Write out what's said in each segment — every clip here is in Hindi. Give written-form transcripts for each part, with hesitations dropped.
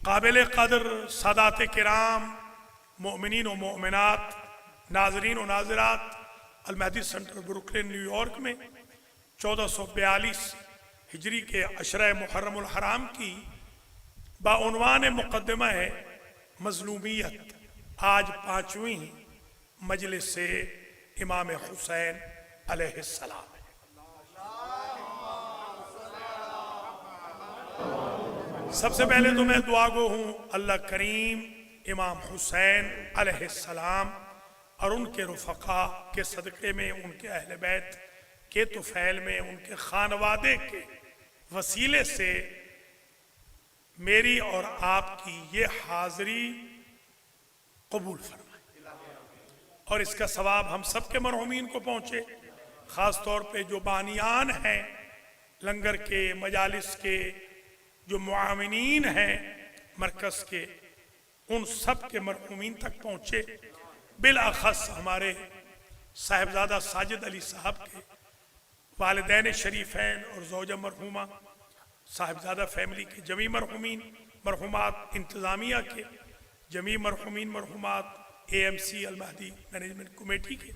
काबिल कदर सादात किराम मोमिनीन व मोमिनात नाजरीन व नाजरात अल-महदी सेंटर ब्रुकलिन न्यूयॉर्क में 1442 हिजरी के अशरा मुहर्रमुल हराम की बाउनवान मुक़द्दमा है मज़लूमियत आज 5वीं मजलिस से इमाम हुसैन अलैहिस्सलाम है. सबसे पहले तो मैं दुआ गो हूँ अल्लाह करीम इमाम हुसैन अलैहिस्सलाम और उनके रुफ़क़ा के सदक़े में, उनके अहले बैत के तुफ़ैल में, उनके खानवादे के वसीले से मेरी और आपकी ये हाज़री कबूल फरमाए और इसका सवाब हम सब के मरहूमीन को पहुँचे. ख़ास तौर पे जो बानियान हैं लंगर के, मजालिस के, जो मुआमिनीन हैं मरकज़ के, उन सब के मरहूमीन तक पहुँचे. बिलअख़स हमारे साहिबजादा साजिद अली साहब के वालिदैन शरीफ़ैन और ज़ौजा मरहूमा, साहिबजादा फैमिली के जमी मरहूमीन मरहूमात, इंतज़ामिया के जमी मरहूमीन मरहूमात, AMC अल-महदी मैनेजमेंट कमेटी के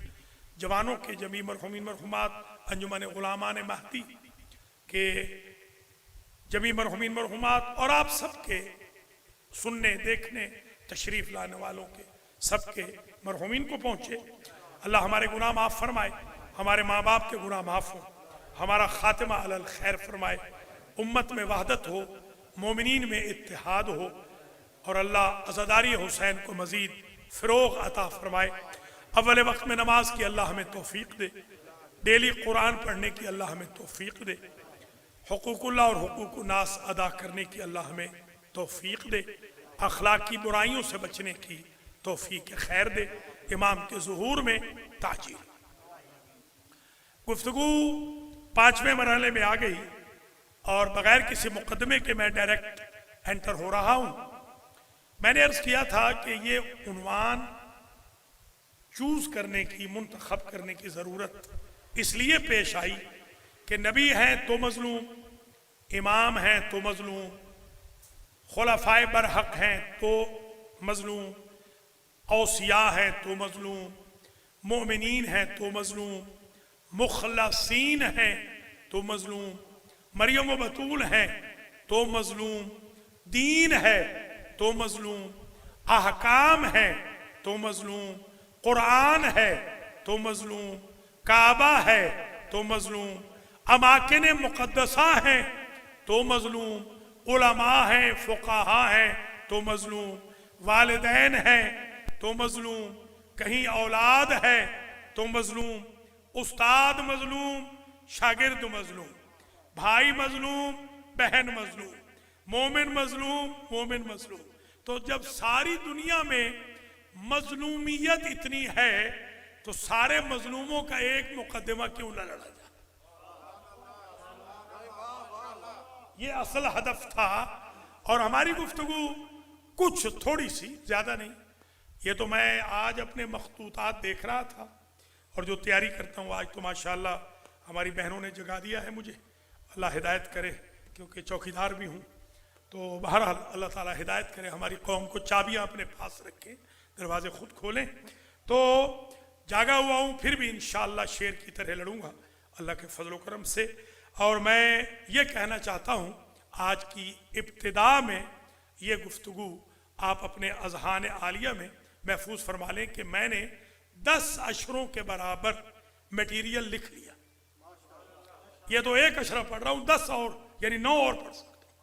जवानों के जमी मरहूमीन मरहूमात, अंजुमन ग़ुलामान महदी के जमी मरहूमीन मरहूमात और आप सबके सुनने देखने तशरीफ़ लाने वालों के सबके मरहूमीन को पहुँचे. अल्लाह हमारे गुनाह माफ़ फरमाए, हमारे माँ बाप के गुनाह माफ़ हो, हमारा ख़ातिमा अलल खैर फरमाए, उम्मत में वहदत हो, मोमिनीन में इत्तिहाद हो और अल्लाह अज़ादारी हुसैन को मज़ीद फ़रोग़ अता फरमाए. अव्वल वक्त में नमाज की अल्लाह हमें तौफ़ीक़ दे, डेली कुरान पढ़ने की अल्लाह हमें तौफ़ीक़ दे, हुकूकुल्लाह और हुकूकुन्नास अदा करने की अल्लाह हमें तौफ़ीक़ दे, अखलाकी बुराइयों से बचने की तौफ़ीक़ खैर दे. इमाम के ज़ुहूर में ताजील. गुफ्तगू 5वें मरहले में आ गई और बग़ैर किसी मुक़दमे के मैं डायरेक्ट एंटर हो रहा हूँ. मैंने अर्ज़ किया था कि ये उन्वान चूज़ करने की, मुंतखब करने की ज़रूरत इसलिए पेश आई कि नबी हैं तो मज़लूम, इमाम हैं तो मज़लूम, खुलफ़ाए बरहक़ हैं तो मज़लूम, औसिया हैं तो मज़लूम, मोमिनीन हैं तो मज़लूम, मुखलसीन हैं तो मज़लूम, मरियम व बतूल हैं तो मज़लूम, दीन है तो मजलूम, अहकाम है तो मजलूम, कुरान है तो मजलूम, काबा है तो मजलूम, अमाकिन मुक़द्दसा हैं तो मजलूम, उलमा हैं, फुक़हा हैं तो मजलूम, वालिदैन हैं तो मजलूम, कहीं औलाद है तो मजलूम, उस्ताद मजलूम, शागिर्द मजलूम, भाई मजलूम, बहन मजलूम, मोमिन मजलूम, मोमिन मजलूम। तो जब सारी दुनिया में मजलूमियत इतनी है तो सारे मजलूमों का एक मुकदमा क्यों न लड़ा जाए? ये असल हदफ था। और हमारी गुफ्तगू कुछ थोड़ी सी, ज्यादा नहीं, ये तो मैं आज अपने मखतूतात देख रहा था और जो तैयारी करता हूँ आज तो माशाअल्लाह हमारी बहनों ने जगा दिया है मुझे, अल्लाह हिदायत करे, क्योंकि चौकीदार भी हूँ। तो बहरहाल अल्लाह ताला हिदायत करे, हमारी कौम को चाबियाँ अपने पास रखें, दरवाजे खुद खोलें। तो जागा हुआ हूँ, फिर भी इंशाअल्लाह शेर की तरह लड़ूंगा अल्लाह के फजल करम से। और मैं ये कहना चाहता हूँ आज की इब्तिदा में ये गुफ्तगू आप अपने अज़हान आलिया में महफूज फरमा लें कि मैंने 10 अशरों के बराबर मटीरियल लिख लिया। ये तो एक अशरा पढ़ रहा हूँ, 10 और यानी 9 और पढ़ सकता हूँ,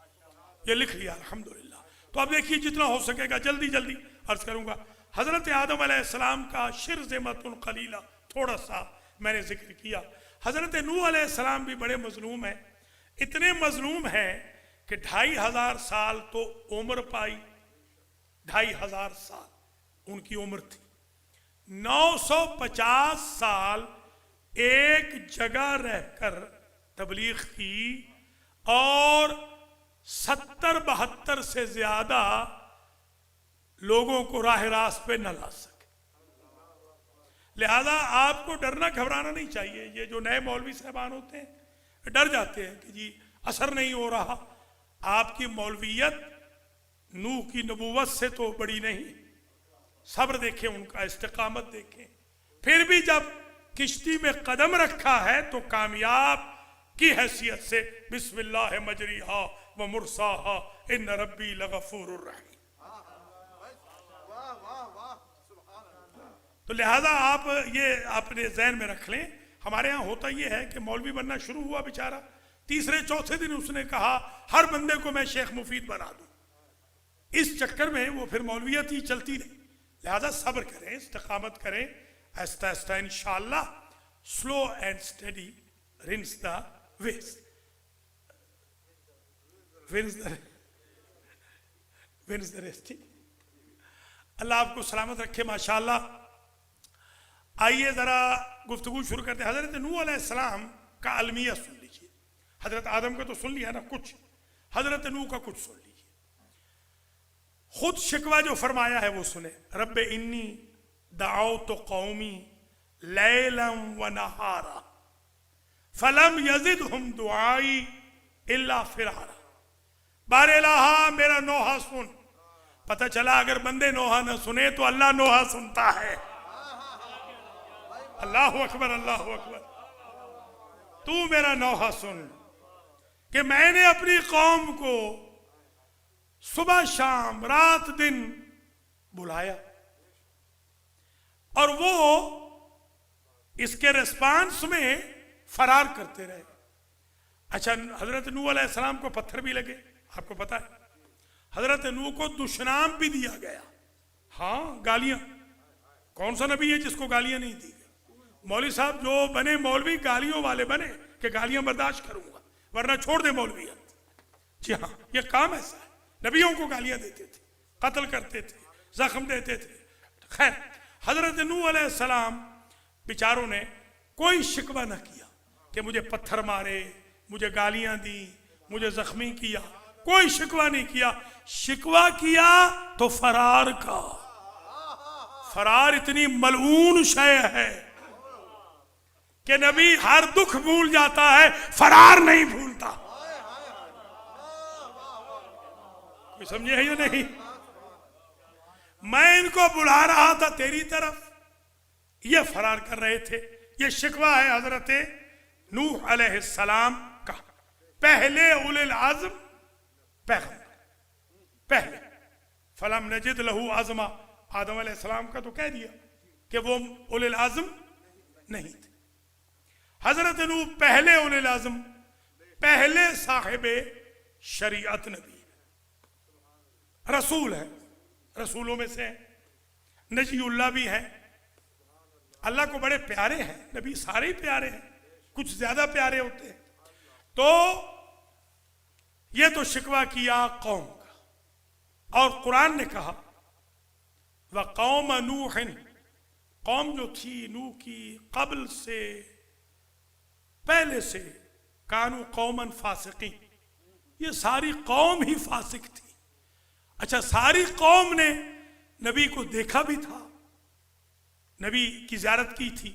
ये लिख लिया अल्हम्दुलिल्लाह। तो अब देखिए जितना हो सकेगा जल्दी जल्दी अर्ज करूंगा। हजरत आदम अलैहिस्सलाम का शिरज़मतुन कलीला थोड़ा सा मैंने जिक्र किया। हजरत नूह अलैहिस्सलाम भी बड़े मजलूम हैं, इतने मजलूम हैं कि 2500 साल तो उम्र पाई, 2500 साल उनकी उम्र थी। 950 साल एक जगह रहकर तबलीग की और 70-72 से ज्यादा लोगों को राह रास्त पे न ला सके। लिहाजा आपको डरना घबराना नहीं चाहिए। ये जो नए मौलवी साहबान होते हैं डर जाते हैं कि जी असर नहीं हो रहा। आपकी मौलवियत नूह की नबूवत से तो बड़ी नहीं। सब्र देखें उनका, इस्तिकामत देखें। फिर भी जब किश्ती में कदम रखा है तो कामयाब की हैसियत से बिस्मिल्लाह मजरीहा व मुरसाहा इन्न रब्बी लगफूरुर रहीम। तो लिहाजा आप ये अपने जहन में रख लें। हमारे यहाँ होता ये है कि मौलवी बनना शुरू हुआ बेचारा, तीसरे चौथे दिन उसने कहा हर बंदे को मैं शेख मुफीद बना दूं। इस चक्कर में वो फिर मौलवियत ही चलती रही। लिहाजा सब्र करें, इस्तिकामत करें, आहिस्ता आहिस्ता इंशाअल्लाह slow and steady rinse the west wins the rest. Allah आपको सलामत रखे माशाअल्लाह। आइए जरा गुफ्तगू शुरू करते हैं। हजरत नूह अलैहिस्सलाम का अलमिया सुन लीजिए। हजरत आदम का तो सुन लिया ना कुछ, हजरत नूह का कुछ सुन लीजिए। खुद शिकवा जो फरमाया है वो सुने। रब्बे इन्नी दाऔतु कौमी लैलन व नहारा फलम यजिदहुम दुआई इल्ला फिरारा। बारे इलाहा मेरा नोहा सुन। पता चला अगर बंदे नोहा न सुने तो अल्लाह नोहा सुनता है। अल्लाह अकबर, अल्लाह अकबर। तू मेरा नौहा सुन कि मैंने अपनी कौम को सुबह शाम रात दिन बुलाया और वो इसके रिस्पांस में फरार करते रहे। अच्छा, हजरत नूह अलैहिस्सलाम को पत्थर भी लगे, आपको पता है। हजरत नूह को दुश्मनाम भी दिया गया। हाँ, गालियां। कौन सा नबी है जिसको गालियां नहीं दी गई? मौलवी साहब जो बने मौलवी गालियों वाले बने कि गालियां बर्दाश्त करूंगा वरना छोड़ दे मौलवियत। जी हाँ, ये काम ऐसा है। नबियों को गालियां देते थे, कत्ल करते थे, जख्म देते थे। खैर, हजरत नूह अलैहिस्सलाम बेचारों ने कोई शिकवा न किया कि मुझे पत्थर मारे, मुझे गालियां दी, मुझे जख्मी किया। कोई शिकवा नहीं किया। शिकवा किया तो फरार का। फरार इतनी मलऊन शय है कि नबी हर दुख भूल जाता है, फरार नहीं भूलता। कोई समझे है या नहीं? मैं इनको बुला रहा था तेरी तरफ, ये फरार कर रहे थे। ये शिकवा है हजरत नूह अलैहिस्सलाम का। पहले उलिल आज़म पैगंबर, पहले फलम नजिद लहू आज़मा। आदम अलैहिस्सलाम का तो कह दिया कि वो उलिल आज़म नहीं थे। हजरत नूह पहले उलिल आज़म, पहले साहिबे शरीयत नबी है, रसूल है, रसूलों में से है, नजीउल्लाह भी है। अल्लाह को बड़े प्यारे हैं नबी, सारे ही प्यारे हैं, कुछ ज्यादा प्यारे होते हैं। तो ये तो शिकवा किया कौम का, और कुरान ने कहा व कौम नूहिन, कौम जो थी नूह की कबल से, पहले से, कानू कौमन फासिकीन, ये सारी कौम ही फासिक थी। अच्छा, सारी कौम ने नबी को देखा भी था, नबी की ज़ियारत की थी,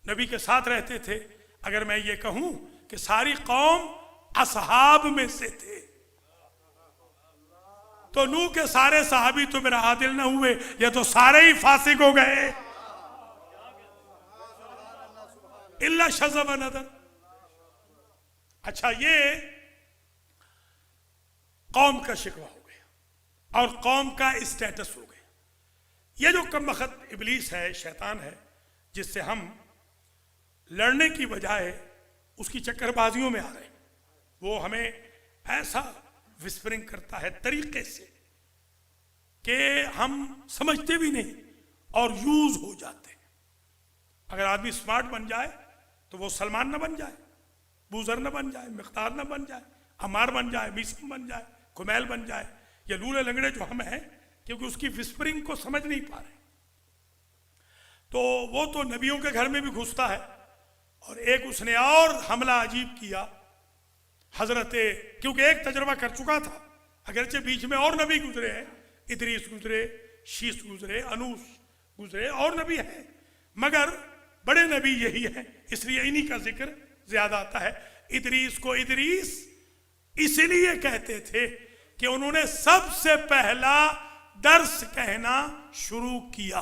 नबी के साथ रहते थे। अगर मैं ये कहूं कि सारी कौम असहाब में से थे, तो नूह के सारे सहाबी तो मेरा आदिल न हुए, ये तो सारे ही फासिक हो गए, इल्ला शज़ब नदर। अच्छा, ये कौम का शिकवा हो गया और कौम का स्टेटस हो गया। ये जो कमबख्त इब्लीस है, शैतान है, जिससे हम लड़ने की बजाय उसकी चक्करबाजियों में आ रहे हैं, वो हमें ऐसा विस्परिंग करता है तरीके से कि हम समझते भी नहीं और यूज हो जाते हैं। अगर आदमी स्मार्ट बन जाए तो वो सलमान न बन जाए, बूजर न बन जाए, मिख्तार न बन जाए, अमार बन जाए, मीसम बन जाए, कुमैल बन जाए। ये लूले लंगड़े जो हम हैं, क्योंकि उसकी विस्परिंग को समझ नहीं पा रहे, तो वो तो नबियों के घर में भी घुसता है। और एक उसने और हमला अजीब किया हजरत, क्योंकि एक तजर्बा कर चुका था, अगरचे बीच में और नबी गुजरे हैं, इदरीस गुजरे, शीस गुजरे, अनूस गुजरे, और नबी हैं, मगर बड़े नबी यही हैं, इसलिए इन्हीं का जिक्र ज्यादा आता है। इदरीस को इदरीस इसलिए कहते थे कि उन्होंने सबसे पहला दर्स कहना शुरू किया,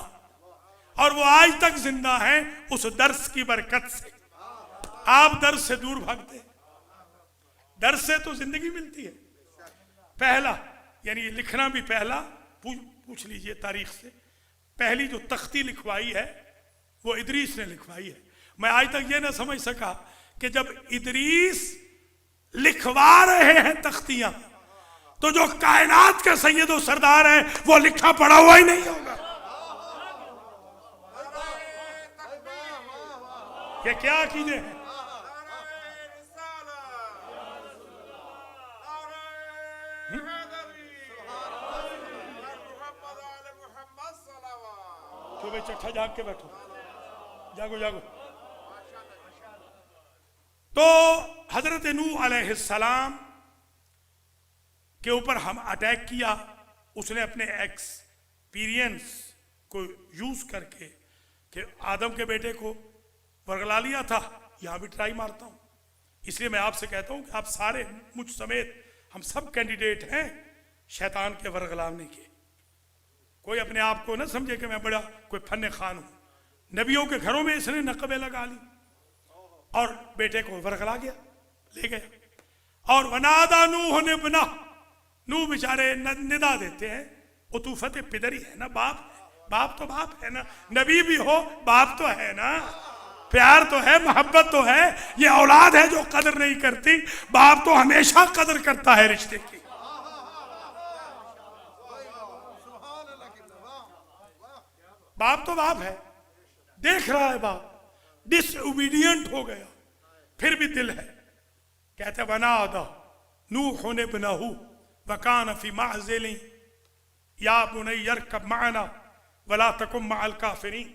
और वो आज तक जिंदा हैं उस दर्स की बरकत से। आप दर्स से दूर भागते हैं, दर्स से तो जिंदगी मिलती है। पहला यानी लिखना भी पहला, पूछ लीजिए तारीख से, पहली जो तख्ती लिखवाई है वो इदरीस ने लिखवाई है। मैं आज तक ये ना समझ सका कि जब इदरीस लिखवा रहे हैं तख्तियां, तो जो कायनात का सैयद और सरदार है वो लिखा पढ़ा हुआ ही नहीं होगा। ये क्या अकीदे हैं? क्यों भाई चट्ठा जाग के बैठो, जागो जागो। तो हजरत नूह अलैहिस्सलाम के ऊपर हम अटैक किया, उसने अपने एक्सपीरियंस को यूज करके कि आदम के बेटे को वर्गला लिया था। यहां भी ट्राई मारता हूं, इसलिए मैं आपसे कहता हूं कि आप सारे, मुझ समेत हम सब कैंडिडेट हैं शैतान के वर्गलाने के। कोई अपने आप को ना समझे कि मैं बड़ा कोई फन्ने खान हूं। नबियों के घरों में इसने नकबे लगा ली और बेटे को वर्गला गया, ले गया। और वनादा नूह ने बना, नूह बेचारे निदा देते हैं, उतूफत पिदरी है ना, बाप तो बाप है ना, नबी भी हो बाप तो है ना, प्यार तो है, मोहब्बत तो है। ये औलाद है जो कदर नहीं करती, बाप तो हमेशा कदर करता है रिश्ते की। बाप तो बाप है, देख रहा है बाप डिसओबीडियंट हो गया, फिर भी दिल है। कहते बना दा नूह ने बनहू वकान फी माज़िली या बुनय्या यरकब माना वला तकुम मअल काफिरीन,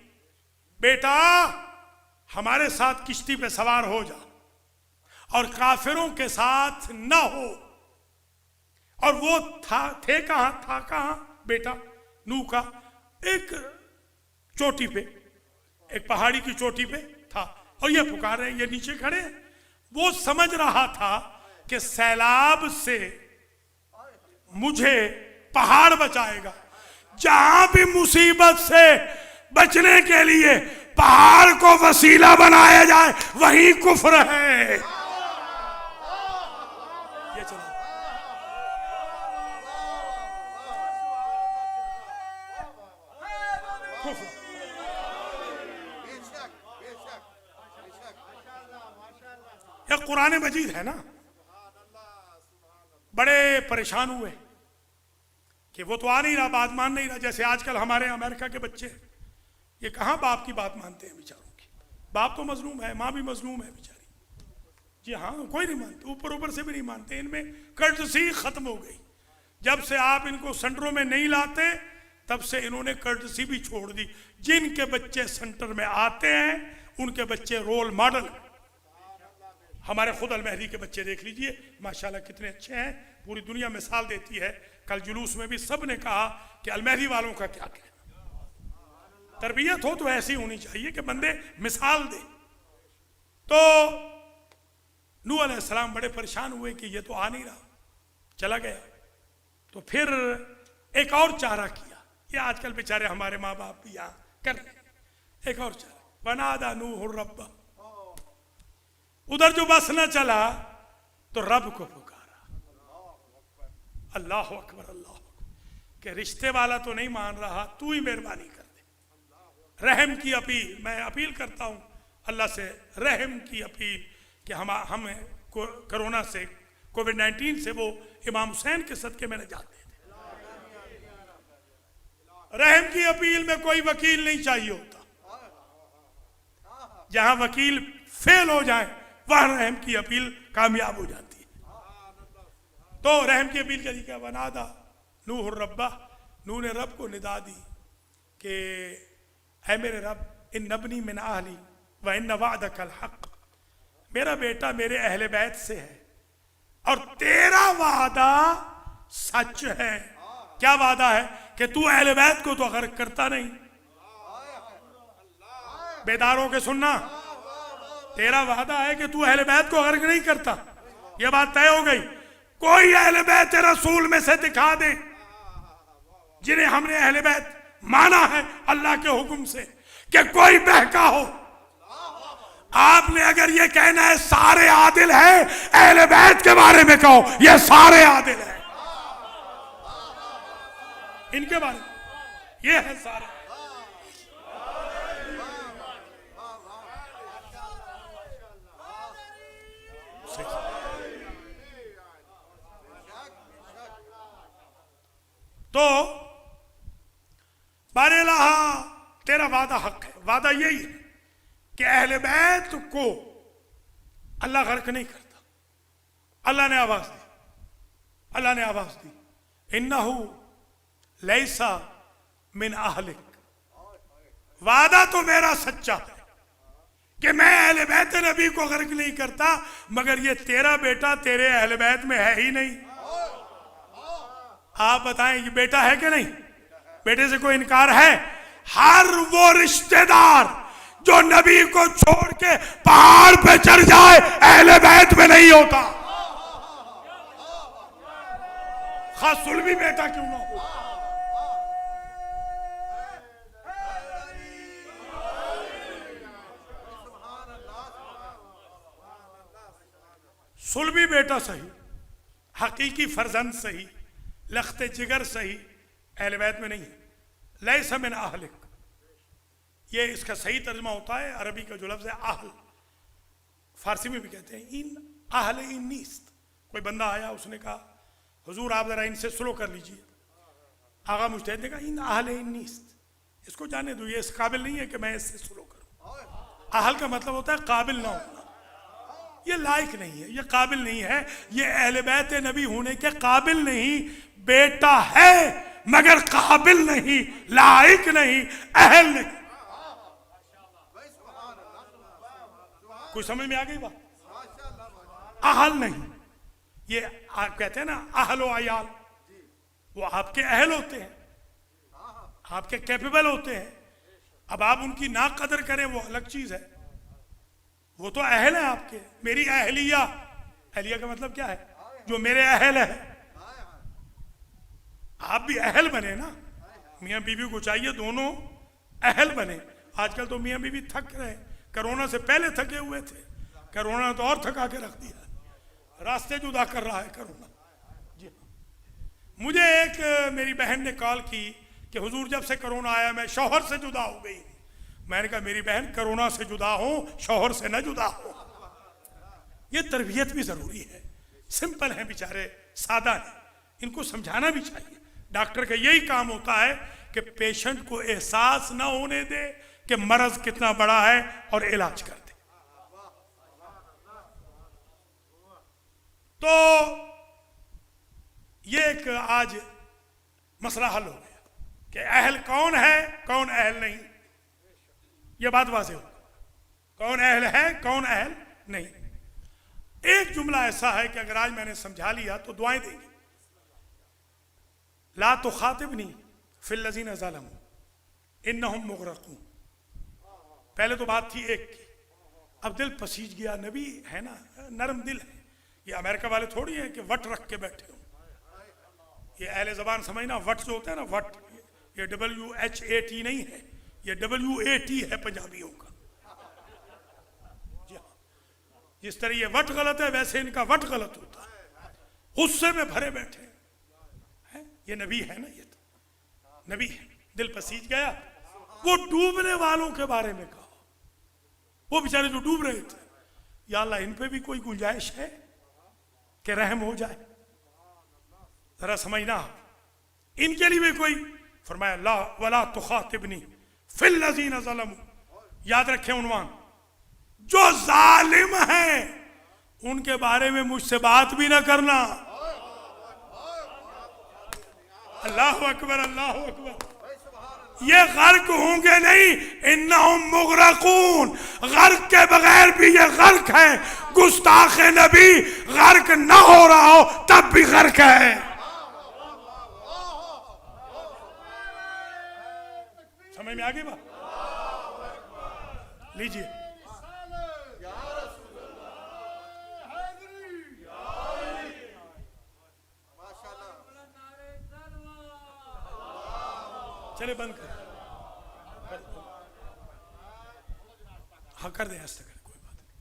बेटा हमारे साथ किश्ती पे सवार हो जा और काफिरों के साथ ना हो। और वो थे कहां बेटा नूह का? एक चोटी पे, एक पहाड़ी की चोटी पे था, और ये पुकार रहे हैं, ये नीचे खड़े हैं। वो समझ रहा था कि सैलाब से मुझे पहाड़ बचाएगा। जहां भी मुसीबत से बचने के लिए पहाड़ को वसीला बनाया जाए वही कुफ्र है। ये चलो कुफ्र। या कुरान मजीद है ना। बड़े परेशान हुए कि वो तो आ नहीं रहा, बात मान नहीं रहा। जैसे आजकल हमारे अमेरिका के बच्चे, ये कहाँ बाप की बात मानते हैं बेचारों की। बाप तो मजलूम है, माँ भी मजलूम है बेचारी। जी हाँ, कोई नहीं मानते, ऊपर ऊपर से भी नहीं मानते। इनमें कर्टसी खत्म हो गई। जब से आप इनको सेंटरों में नहीं लाते तब से इन्होंने कर्टसी भी छोड़ दी। जिनके बच्चे सेंटर में आते हैं उनके बच्चे रोल मॉडल। हमारे खुद अल-महदी के बच्चे देख लीजिए, माशाल्लाह कितने अच्छे हैं, पूरी दुनिया मिसाल देती है। कल जुलूस में भी सब ने कहा कि अल-महदी वालों का क्या कहना। तरबियत हो तो ऐसी होनी चाहिए कि बंदे मिसाल दे। तो नूह अलैहिस्सलाम बड़े परेशान हुए कि ये तो आ नहीं रहा, चला गया। तो फिर एक और चारा किया। ये आजकल बेचारे हमारे माँ बाप भी यहाँ कर रहे हैं। एक और चारा, वनादा नूह रब्बा। उधर जो बस न चला तो रब को पुकारा, अल्लाह अकबर अल्लाह अकबर, कि रिश्ते वाला तो नहीं मान रहा, तू ही मेहरबानी कर दे। रहम की अपील, मैं अपील करता हूँ अल्लाह से, रहम की अपील कि हम कोरोना से, कोविड-19 से वो इमाम हुसैन के सदके में नजात दे दे। रहम की अपील में कोई वकील नहीं चाहिए होता। जहां वकील फेल हो जाए वहां रहम की अपील कामयाब हो जाती है। तो रहम की अपील करी क्या, वनादा नूह रब्बा, नूह ने रब को निदा दी कि ऐ मेरे रब, इन नबनी मिन आहली व इन वादकल हक, मेरा बेटा मेरे अहले बैत से है और तेरा वादा सच है। क्या वादा है? कि तू अहले बैत को तो गर्क करता नहीं। बेदारों के सुनना, तेरा वादा है कि तू अहले बैत को गर्क नहीं करता। यह बात तय हो गई। कोई अहले बैत रसूल में से दिखा दे जिन्हें हमने अहले बैत माना है अल्लाह के हुक्म से, कि कोई बहका हो। आपने अगर ये कहना है सारे आदिल हैं, अहले बैत के बारे में कहो ये सारे आदिल हैं, इनके बारे में ये है सारे। तो बारेला तेरा वादा हक है। वादा यही है कि अहले बैत को अल्लाह गर्क नहीं करता। अल्लाह ने आवाज दी, अल्लाह ने आवाज दी, इन्नहु लैसा मिन आहलिक। वादा तो मेरा सच्चा है कि मैं अहले बैत नबी को गर्क नहीं करता, मगर ये तेरा बेटा तेरे अहले बैत में है ही नहीं। आप बताएं ये बेटा है कि नहीं? बेटे से कोई इनकार है? हर वो रिश्तेदार जो नबी को छोड़ के पहाड़ पे चढ़ जाए अहले बैत में नहीं होता, खास सुलभी बेटा क्यों ना हो। सुलभी बेटा सही, हकीकी फर्जंद सही, लख्ते जिगर सही, अहले बैत में नहीं है। लैसा मिन आहलिक, ये इसका सही तर्जमा होता है अरबी का जो लफ्ज़ है आहल, फारसी में भी कहते हैं इन आहल इन नीस्त। कोई बंदा आया, उसने कहा हुजूर आप जरा इनसे स्लो कर लीजिए। आगा मुजतहिद ने कहा इन आहल इन नीस्त, इसको जाने दो, ये इस काबिल नहीं है कि मैं इससे स्लो करूं। आहल का मतलब होता है काबिल ना होना, ये लायक नहीं है, ये काबिल नहीं है, ये अहले बैत नबी होने के काबिल नहीं। बेटा है मगर काबिल नहीं, लायक नहीं, अहल नहीं। कुछ समझ में आ गई बात? अहल नहीं, ये आप कहते हैं ना अहलो अयाल, वो आपके अहल होते हैं, आपके कैपेबल होते हैं। अब आप उनकी ना कदर करें वो अलग चीज है, वो तो अहल है आपके। मेरी अहलिया, अहलिया का मतलब क्या है? जो मेरे अहल है। आप भी अहल बने ना, मियाँ बीवी को चाहिए दोनों अहल बने। आजकल तो मियाँ बीवी थक रहे, कोरोना से पहले थके हुए थे, कोरोना तो और थका के रख दिया, रास्ते जुदा कर रहा है कोरोना। जी हाँ, मुझे एक मेरी बहन ने कॉल की कि हुजूर जब से कोरोना आया मैं शौहर से जुदा हो गई। मैंने कहा मेरी बहन कोरोना से जुदा हो, शौहर से न जुदा हो। ये तरबियत भी जरूरी है। सिंपल है बेचारे, सादा है, इनको समझाना भी चाहिए। डॉक्टर का यही काम होता है कि पेशेंट को एहसास ना होने दे कि मर्ज कितना बड़ा है और इलाज कर दे। तो ये एक आज मसला हल हो गया कि अहल कौन है, कौन अहल नहीं। ये बात वाज़ेह हो, कौन अहल है, कौन अहल नहीं। एक जुमला ऐसा है कि अगर आज मैंने समझा लिया तो दुआएं देंगे। ला तो खातिबनी फिल लज़ीना ज़लमू इन्नहुम मुग़रक़ून। पहले तो बात थी एक की, अब दिल पसीज गया। नबी है ना, नरम दिल है। ये अमेरिका वाले थोड़ी हैं कि वट रख के बैठे हो। ये अहले ज़बान समझना, वट जो होता है ना, वट, ये WHAT नहीं है, ये WAT है पंजाबियों का। जी हाँ, जिस तरह ये वट गलत है वैसे इनका वट गलत होता है। गुस्से में भरे बैठे हैं। ये नबी है ना, ये तो नबी है। दिल पसीज गया। वो डूबने वालों के बारे में कहा, वो बेचारे जो डूब रहे थे, या अल्लाह इन पे भी कोई गुंजाइश है कि रहम हो जाए। जरा समझना, इनके लिए भी कोई, फरमाया ला वला तुखातिबनी फिल लज़ीना ज़लमू। याद रखें उन्वान, जो जालिम हैं उनके बारे में मुझसे बात भी ना करना। अल्लाह अकबर, अल्लाह अकबर। ये गर्क होंगे नहीं, इन्नहुम मुग़रक़ून। गर्क के बगैर भी ये गर्क है। गुस्ताख नबी गर्क ना हो रहा हो तब भी गर्क है। समझ में आ गई बात? लीजिए, चले बंद कर, हाँ कर दे, ऐसा कर, कोई बात नहीं।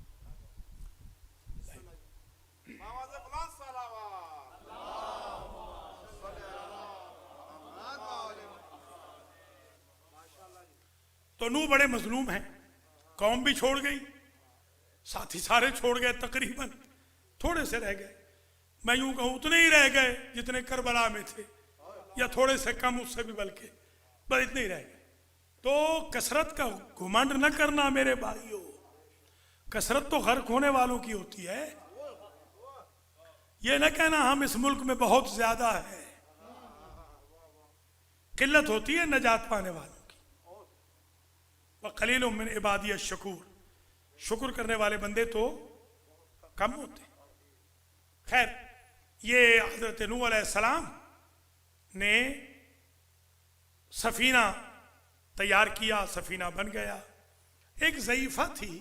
तो नूह बड़े मजलूम हैं, कौम भी छोड़ गई, साथी सारे छोड़ गए, तकरीबन थोड़े से रह गए। मैं यूं कहूं उतने ही रह गए जितने करबला में थे, या थोड़े से कम, उससे भी बल्कि बस इतने ही रह गए। तो कसरत का घुमंड न करना मेरे भाइयों। कसरत तो गर्क होने वालों की होती है। ये न कहना हम इस मुल्क में बहुत ज्यादा है। किल्लत होती है नजात पाने वालों की। वह कलीलुम मिन इबादी अश-शकूर, शुक्र करने वाले बंदे तो कम होते। खैर, ये हजरत नूह अलैहिस्सलाम ने सफीना तैयार किया, सफीना बन गया। एक ज़ईफ़ा थी,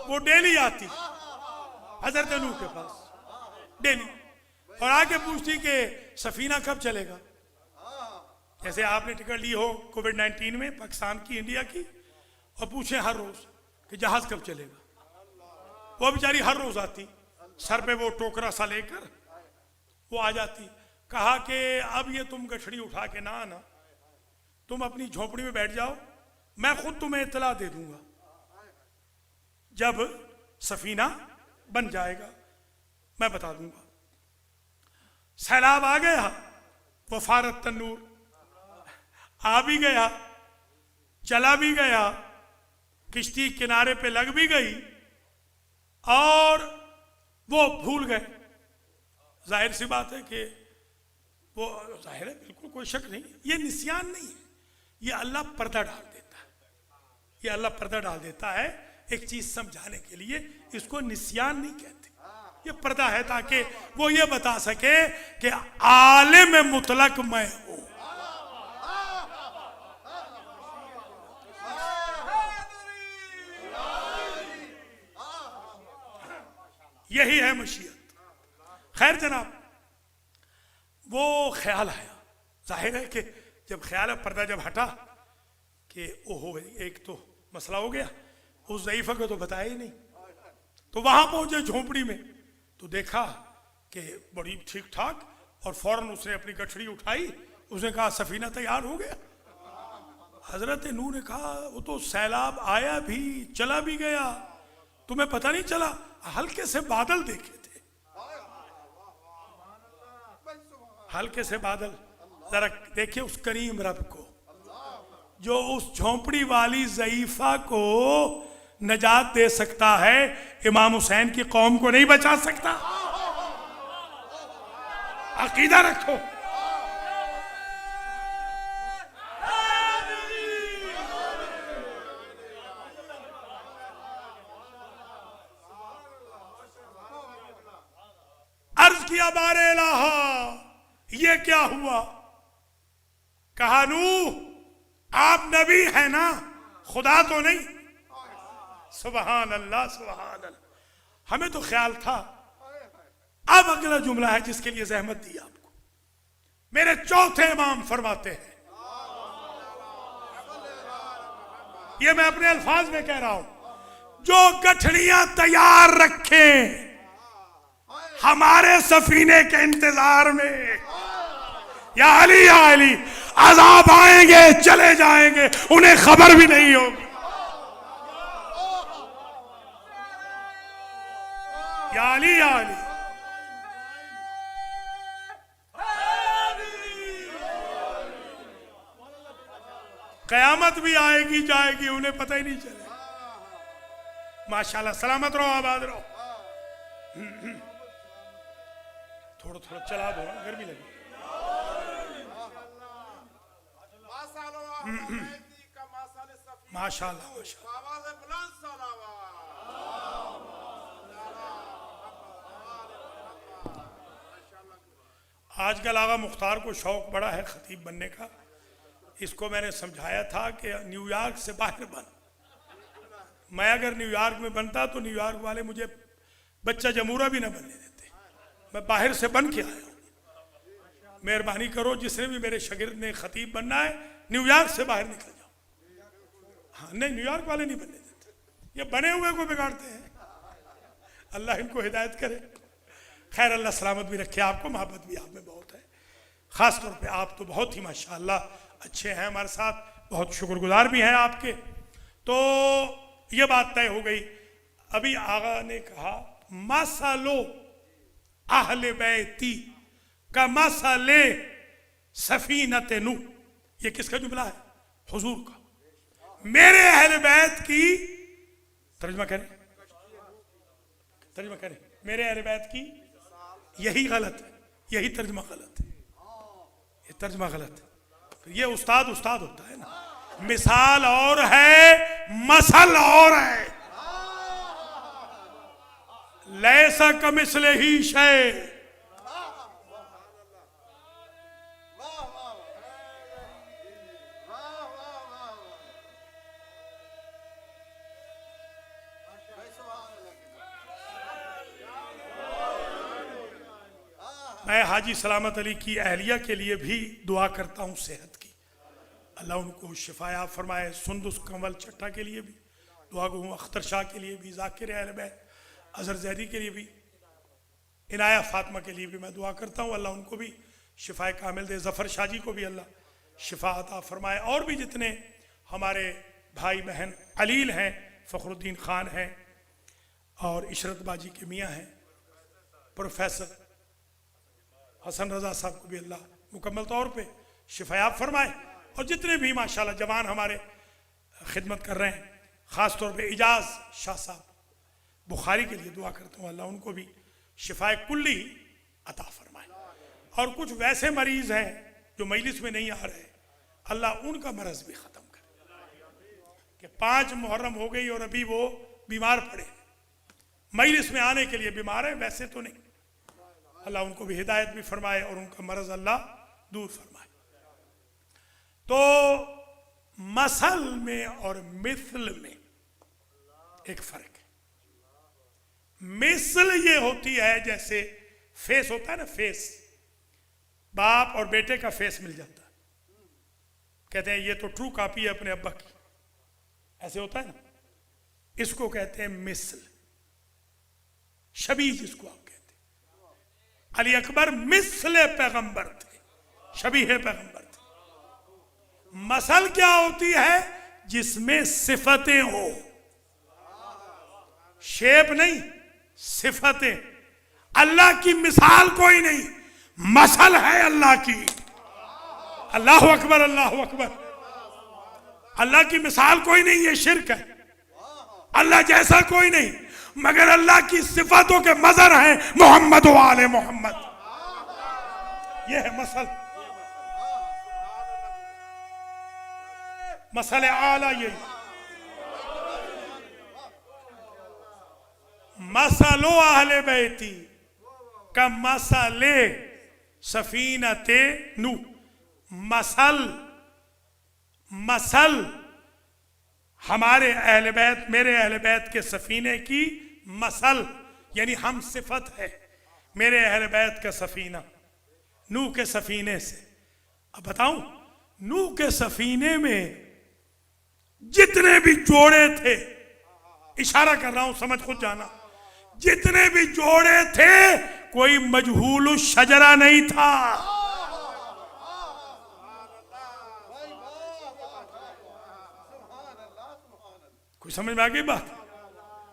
वो डेली आती हजरत नूह के पास, डेली, और आके पूछती कि सफीना कब चलेगा। जैसे आपने टिकट ली हो कोविड-19 में पाकिस्तान की, इंडिया की, और पूछे हर रोज कि जहाज कब चलेगा। वो बेचारी हर रोज आती, सर पे वो टोकरा सा लेकर वो आ जाती। कहा कि अब ये तुम गठड़ी उठा के ना आना, तुम अपनी झोपड़ी में बैठ जाओ, मैं खुद तुम्हें इत्तला दे दूंगा जब सफीना बन जाएगा, मैं बता दूंगा। सैलाब आ गया, वफारत तन्नूर आ भी गया, चला भी गया, किश्ती किनारे पे लग भी गई, और वो भूल गए। जाहिर सी बात है कि वो, जाहिर है, बिल्कुल कोई शक नहीं, ये निस्यान नहीं है, ये अल्लाह पर्दा डाल देता है। ये अल्लाह पर्दा डाल देता है एक चीज समझाने के लिए। इसको निस्यान नहीं कहते, ये पर्दा है ताकि वो ये बता सके कि आलिम मुतलक मैं हूं। यही है मशीयत। खैर जनाब, वो ख्याल आया, जाहिर है कि जब ख्याल पर्दा जब हटा कि ओहो एक तो मसला हो गया, उस ज़ईफ़ा को तो बताया ही नहीं। तो वहां पहुंचे झोंपड़ी में, तो देखा कि बड़ी ठीक ठाक, और फौरन उसने अपनी गठड़ी उठाई, उसने कहा सफीना तैयार हो गया। हजरत नूह ने कहा वो तो सैलाब आया भी चला भी गया, तुम्हें पता नहीं चला? हल्के से बादल देखे थे, हल्के से बादल। जरा देखिए उस करीम रब को जो उस झोंपड़ी वाली ज़ईफा को नजात दे सकता है, इमाम हुसैन की कौम को नहीं बचा सकता? अकीदा रखो। अर्ज किया बारे इलाहा, ये क्या हुआ? कहा नूह आप नबी है ना, खुदा तो नहीं? सुबहान अल्लाह सुबहान अल्लाह। हमें तो ख्याल था। अब अगला जुमला है जिसके लिए जहमत दी आपको। मेरे चौथे इमाम फरमाते हैं, ये मैं अपने अल्फाज में कह रहा हूं, जो गठड़ियां तैयार रखें हमारे सफीने के इंतजार में, या अली अजाब आएंगे चले जाएंगे, उन्हें खबर भी नहीं होगी। या अली कयामत भी आएगी जाएगी, उन्हें पता ही नहीं चले। माशाल्लाह, सलामत रहो, आबाद रहो। थोड़ा थोड़ा चला दो, गर्मी लगी। माशाल्लाह आजकल आगा मुख्तार को शौक बड़ा है खतीब बनने का। इसको मैंने समझाया था कि न्यूयॉर्क से बाहर बन। मैं अगर न्यूयॉर्क में बनता तो न्यूयॉर्क वाले मुझे बच्चा जमूरा भी ना बनने देते। मैं बाहर से बन के आया हूँ। मेहरबानी करो, जिसने भी मेरे शागिर्द ने खतीब बनना है न्यूयॉर्क से बाहर निकल जाओ। हाँ नहीं, न्यूयॉर्क वाले नहीं बनने देते, ये बने हुए को बिगाड़ते हैं। अल्लाह इनको हिदायत करे। खैर, अल्लाह सलामत भी रखे आपको, मोहब्बत भी आप में बहुत है। ख़ास तौर पे आप तो बहुत ही माशाअल्लाह अच्छे हैं हमारे साथ, बहुत शुक्रगुजार भी हैं आपके। तो ये बात तय हो गई। अभी आगा ने कहा मसलो अहले बैती का मसले सफीनत नूह। ये किसका जुमला है? हुजूर का। मेरे अहले बैत की तर्जुमा करें, तर्जुमा करें। मेरे अहले बैत की, यही गलत है, यही तर्जुमा गलत है, ये तर्जुमा गलत है। तो ये उस्ताद होता है ना। मिसाल और है, मसल और है। लैसा कमिस्ले ही शय। मैं हाजी सलामत अली की अहलिया के लिए भी दुआ करता हूँ सेहत की, अल्लाह उनको शिफाया फरमाए। सुंदुस कंवल चट्टा के लिए भी दुआ गो हूँ, अख्तर शाह के लिए भी, जाकिर अहल बैत अजहर जैदी के लिए भी, इनाया फातिमा के लिए भी मैं दुआ करता हूँ। अल्लाह उनको भी शिफाए कामिल दे। जफ़र शाह जी को भी अल्लाह शिफा अता फरमाए। और भी जितने हमारे भाई बहन अलील हैं, फ़खरुद्दीन ख़ान हैं और इशरत बाजी के मियाँ हैं, प्रोफेसर हसन रजा साहब को भी अल्लाह मुकम्मल तौर पे शिफायाब फरमाए। और जितने भी माशाल्लाह जवान हमारे खिदमत कर रहे हैं, ख़ास तौर पे इजाज़ शाह साहब बुखारी के लिए दुआ करता हूँ, अल्लाह उनको भी शिफाए कुल्ली अता फरमाए। और कुछ वैसे मरीज़ हैं जो मजलिस में नहीं आ रहे, अल्लाह उनका मरज़ भी ख़त्म करे। कि 5 मुहर्रम हो गई और अभी वो बीमार पड़े, मजलिस में आने के लिए बीमार है, वैसे तो नहीं। अल्लाह उनको भी हिदायत भी फरमाए और उनका मरज अल्लाह दूर फरमाए। तो मसल में और मिसल में एक फर्क है। मिसल ये होती है जैसे फेस होता है ना, फेस, बाप और बेटे का फेस मिल जाता है, कहते हैं ये तो ट्रू कॉपी है अपने अब्बा की, ऐसे होता है ना। इसको कहते हैं मिसल, शबीह जिसको आप कहते हैं। अली अकबर मिसले पैगंबर थे, शबीह पैगंबर थे। मसल क्या होती है? जिसमें सिफतें हो। शेप नहीं, सिफतें। अल्लाह की मिसाल कोई नहीं, मसल है अल्लाह की। अल्लाह अकबर, अल्लाह अकबर। अल्लाह की मिसाल कोई नहीं, ये शिर्क है। अल्लाह जैसा कोई नहीं, मगर अल्लाह की सिफतों के मजर हैं मोहम्मद व आले मोहम्मद। ये है मसल, मसल आला। ये मसलो अहले बैती का मसले सफीनते नू। मसल, मसल हमारे अहले बैत, मेरे अहले बैत के सफीने की मसल, यानी हम सिफत है मेरे अहले बैत का सफीना, नू के सफीने से। अब बताऊं, नू के सफीने में जितने भी जोड़े थे, इशारा कर रहा हूं, समझ खुद जाना, जितने भी जोड़े थे कोई मजहूल शजरा नहीं था। कोई समझ में आ गई बात?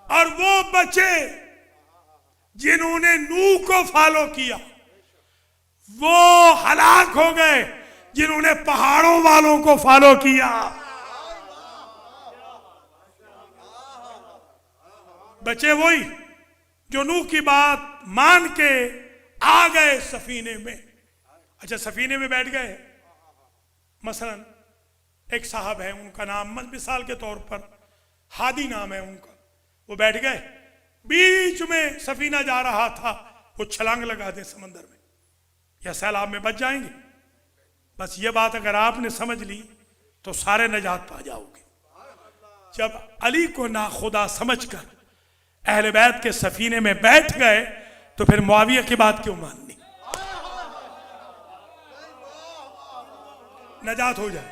और वो बचे जिन्होंने नूह को फॉलो किया, वो हलाक हो गए जिन्होंने पहाड़ों वालों को फॉलो किया। बचे वही जो नूह की बात मान के आ गए सफीने में। अच्छा, सफीने में बैठ गए। मसलन एक साहब है, उनका नाम मिसाल के तौर पर हादी नाम है उनका, वो बैठ गए, बीच में सफीना जा रहा था, वो छलांग लगा दे समंदर में या सैलाब में बच जाएंगे। बस ये बात अगर आपने समझ ली तो सारे नजात पा जाओगे। जब अली को नाखुदा समझकर अहले बैत के सफीने में बैठ गए तो फिर मुआविया की बात क्यों माननी? नजात हो जाए,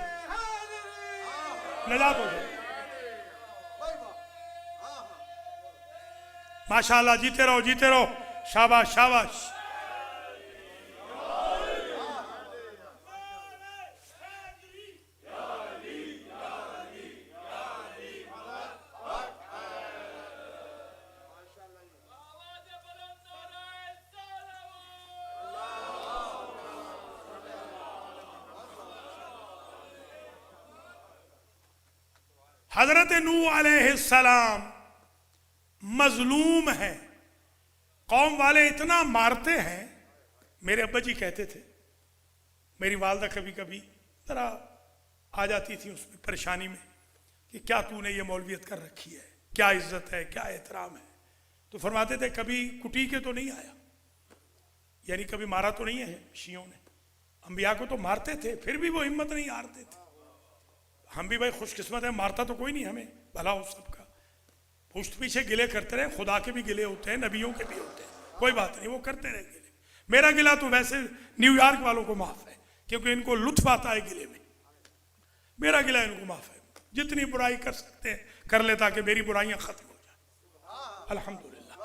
नजात हो जाए। माशाअल्लाह, जीते रहो, जीते रहो, शाबाश शाबाश। हजरत नूह अलैहिस्सलाम मजलूम है, कौम वाले इतना मारते हैं। मेरे अब्बा जी कहते थे, मेरी वालदा कभी कभी जरा आ जाती थी उसमें परेशानी में कि क्या तूने ये मौलवियत कर रखी है, क्या इज्जत है, क्या एहतराम है। तो फरमाते थे कभी कुटी के तो नहीं आया, यानी कभी मारा तो नहीं है शियों ने। अंबिया को तो मारते थे, फिर भी वो हिम्मत नहीं हारते थे। हम भी भाई खुशकिस्मत है, मारता तो कोई नहीं हमें, भला हो सबका। पुष्ट पीछे गिले करते रहे, खुदा के भी गिले होते हैं, नबियों के भी होते हैं, कोई बात नहीं, वो करते रहे गिले। मेरा गिला तो वैसे न्यूयॉर्क वालों को माफ है, क्योंकि इनको लुत्फ आता है गिले में। मेरा गिला इनको माफ है, जितनी बुराई कर सकते हैं कर ले, ताकि मेरी बुराइयां खत्म हो जाए। अल्हम्दुलिल्लाह,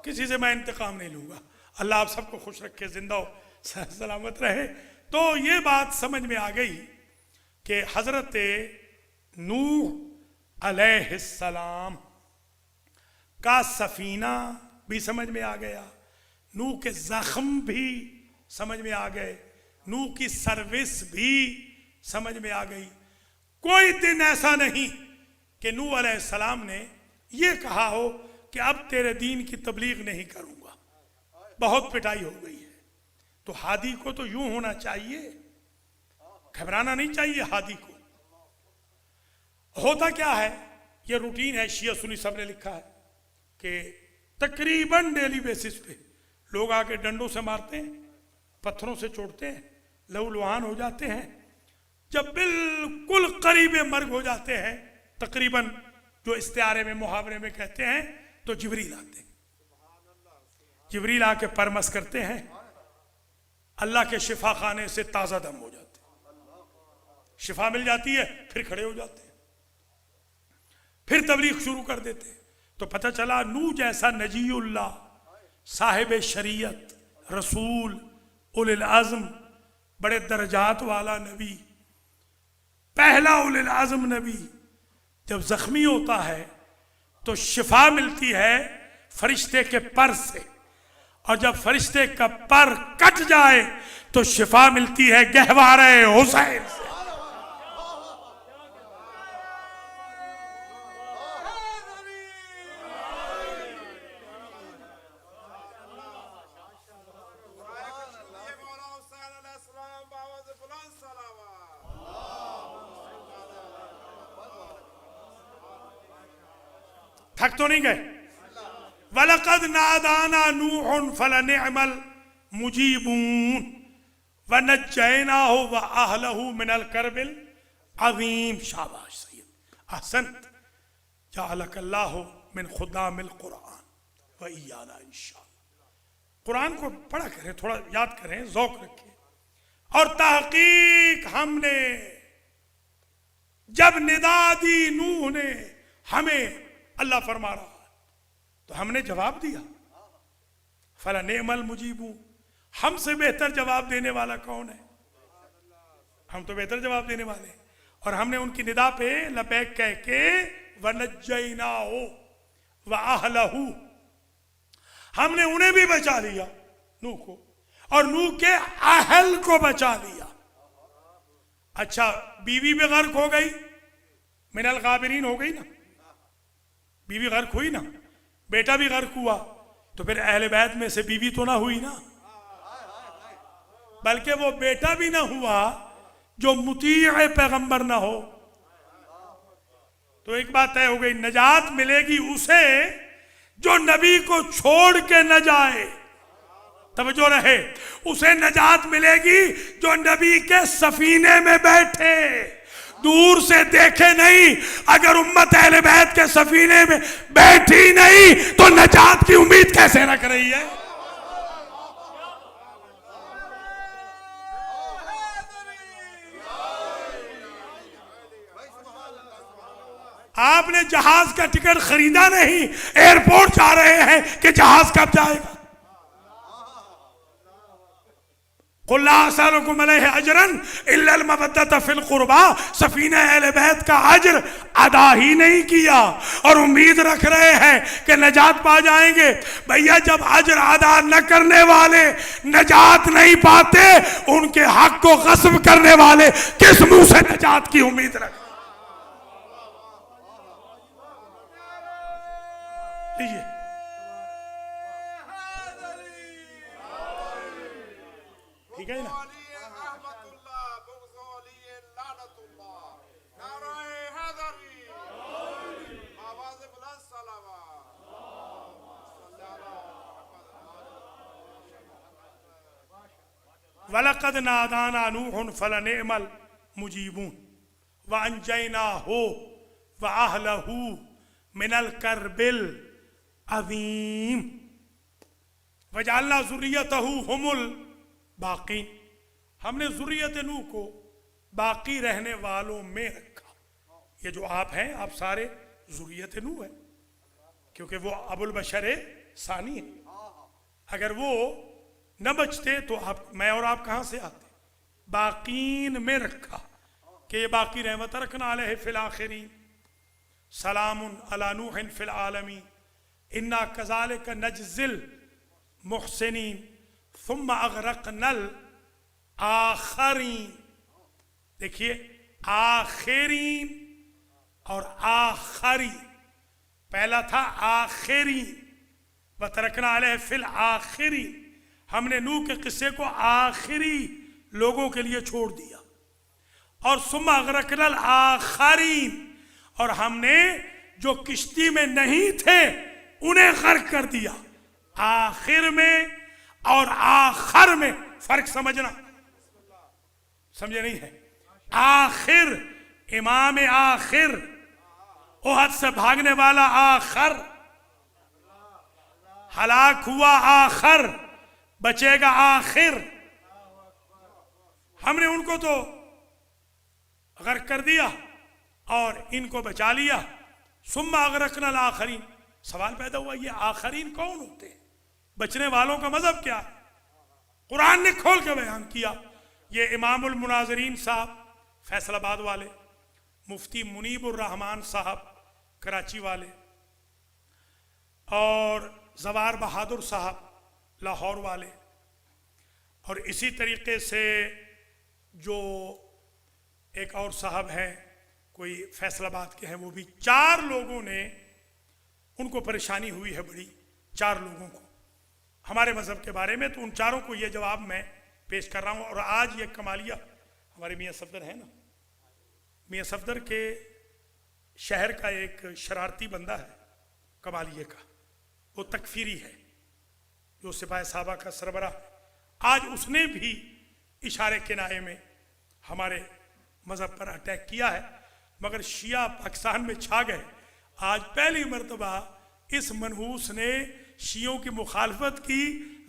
किसी से मैं इंतकाम नहीं लूंगा। अल्लाह आप सबको खुश रखे, जिंदा हो, सलामत रहे। तो ये बात समझ में आ गई कि हजरत नूह अलैहिस्सलाम का सफीना भी समझ में आ गया, नूह के जख्म भी समझ में आ गए, नूह की सर्विस भी समझ में आ गई। कोई दिन ऐसा नहीं कि नूह अलैहिस्सलाम ने यह कहा हो कि अब तेरे दीन की तबलीग नहीं करूंगा, बहुत पिटाई हो गई है। तो हादी को तो यूं होना चाहिए, घबराना नहीं चाहिए हादी को। होता क्या है, ये रूटीन है, शिया सुन्नी सब ने लिखा है कि तकरीबन डेली बेसिस पे लोग आके डंडों से मारते हैं, पत्थरों से चोटते हैं, लहूलुहान हो जाते हैं। जब बिल्कुल करीब मर्ग हो जाते हैं, तकरीबन जो इस्तिआरे में मुहावरे में कहते हैं, तो जिब्रील आते हैं। जिब्रील आके परमस करते हैं, अल्लाह के शिफा खाने से ताज़ा दम हो जाते हैं, शिफा मिल जाती है, फिर खड़े हो जाते हैं, फिर तबलीग शुरू कर देते हैं। तो पता चला नूह जैसा नजीउल्लाह, साहिब शरीयत, रसूल, उलिल आज़म, बड़े दर्जात वाला नबी, पहला उलिल आज़म नबी, जब जख्मी होता है तो शिफा मिलती है फरिश्ते के पर से, और जब फरिश्ते का पर कट जाए तो शिफा मिलती है गहवारे हुसैन से। थक तो नहीं गए? वलक़द नादाना नूहुन फलनिअमल मुजीबून वनज्जयनाहु व अहलहु मिनल करबिल अज़ीम। शाबाश सैयद, अहसनत। जअलकल्लाहु मिन खुदामिल कुरान व इय्याना इंशाअल्लाह। कुरान को पढ़ा करें, थोड़ा याद करें, ज़ौक़ रखिए। और तहकीक हमने जब निदा दी नूह ने हमें, अल्लाह फरमा रहा है, तो हमने जवाब दिया। फलनिअमल मुजीबून, हमसे बेहतर जवाब देने वाला कौन है? हम तो बेहतर जवाब देने वाले हैं। और हमने उनकी निदा पे लबैक कह के वनज्जयनाहु व अहलहु, हमने उन्हें भी बचा लिया, नूह को, और नूह के अहल को बचा लिया। अच्छा, बीवी भी गर्क हो गई, मिनल गाबिरीन हो गई ना, बीवी गर्क हुई ना, बेटा भी गर्क हुआ, तो फिर अहले बैत में से बीवी तो ना हुई ना, बल्कि वो बेटा भी ना हुआ जो मुतीअ पैगंबर ना हो। तो एक बात तय हो गई, नजात मिलेगी उसे जो नबी को छोड़ के न जाए। तवज्जो रहे, उसे नजात मिलेगी जो नबी के सफीने में बैठे, दूर से देखे नहीं। अगर उम्मत अहले बैत के सफीने में बैठी नहीं तो नजात की उम्मीद कैसे रख रही है? आपने जहाज का टिकट खरीदा नहीं, एयरपोर्ट जा रहे हैं कि जहाज कब जाएगा। कुल ला असअलुकुम अलैहि अजरन इल्ला अल मवद्दत फिल कुर्बा, सफीना अहले बैत का अजर अदा ही नहीं किया और उम्मीद रख रहे हैं कि नजात पा जाएंगे। भैया, जब अजर अदा न करने वाले नजात नहीं पाते, उनके हक को गस्ब करने वाले किस मुंह से नजात की उम्मीद रख? लीजिए, ठीक है ना? वलक़द नादाना नूहुन फलनिअमल मुजीबून व अंजयनाहु व अहलहु मिनल करबिल अज़ीम वजअलना ज़ुर्रियतहु हुमुल बाक़ीन। हमने ज़ुर्रियत नूह को बाकी रहने वालों में रखा। ये जो आप हैं, आप सारे ज़ुर्रियत नूह हैं, क्योंकि वो अबुल बशर सानी है। अगर वो न बचते तो आप, मैं और आप कहाँ से आते? बाकीन में रखा कि ये बाकी रहमत रखना अलैहि फिल आखिरीन, सलामुन अला नूहिन फिल आलमीन, इन्ना कज़ालिका नज्ज़िल मुहसिनीन सुम्मा अग़रक़नल आखरीन। देखिए, आखिरीन और आखरी, पहला था आखिरी, व तरकना अलैहि फिल आखिरीन। हमने नूह के किस्से को आखिरी लोगों के लिए छोड़ दिया। और सुम्मा अग़रक़नल आखरीन, और हमने जो किश्ती में नहीं थे उन्हें गर्क कर दिया। आखिर में और आखर में फर्क समझना, समझे नहीं है? आखिर, इमाम आखिर, ओहद से भागने वाला आखर, हलाक हुआ आखर, बचेगा आखिर। हमने उनको तो गर्क कर दिया और इनको बचा लिया। सुम्मा अग़रक़नल आखरीन। सवाल पैदा हुआ, ये आखरीन कौन होते हैं? बचने वालों का मजहब क्या है? कुरान ने खोल के बयान किया। ये इमामुल मुनाज़रीन साहब फैसलाबाद वाले, मुफ्ती मुनीबुर रहमान साहब कराची वाले, और जवार बहादुर साहब लाहौर वाले, और इसी तरीके से जो एक और साहब हैं कोई फैसलाबाद के हैं, वो भी 4 लोगों ने, उनको परेशानी हुई है बड़ी, 4 लोगों को हमारे मज़हब के बारे में। तो उन चारों को ये जवाब मैं पेश कर रहा हूँ। और आज ये कमालिया, हमारे मियाँ सफदर है ना, मियाँ सफदर के शहर का एक शरारती बंदा है कमालिया का, वो तकफीरी है, जो सिपाही साहबा का सरबराह है। आज उसने भी इशारे किनारे में हमारे मज़हब पर अटैक किया है, मगर शिया पाकिस्तान में छा गए। आज पहली मर्तबा इस मनहूस ने शियों की मुखालफत की,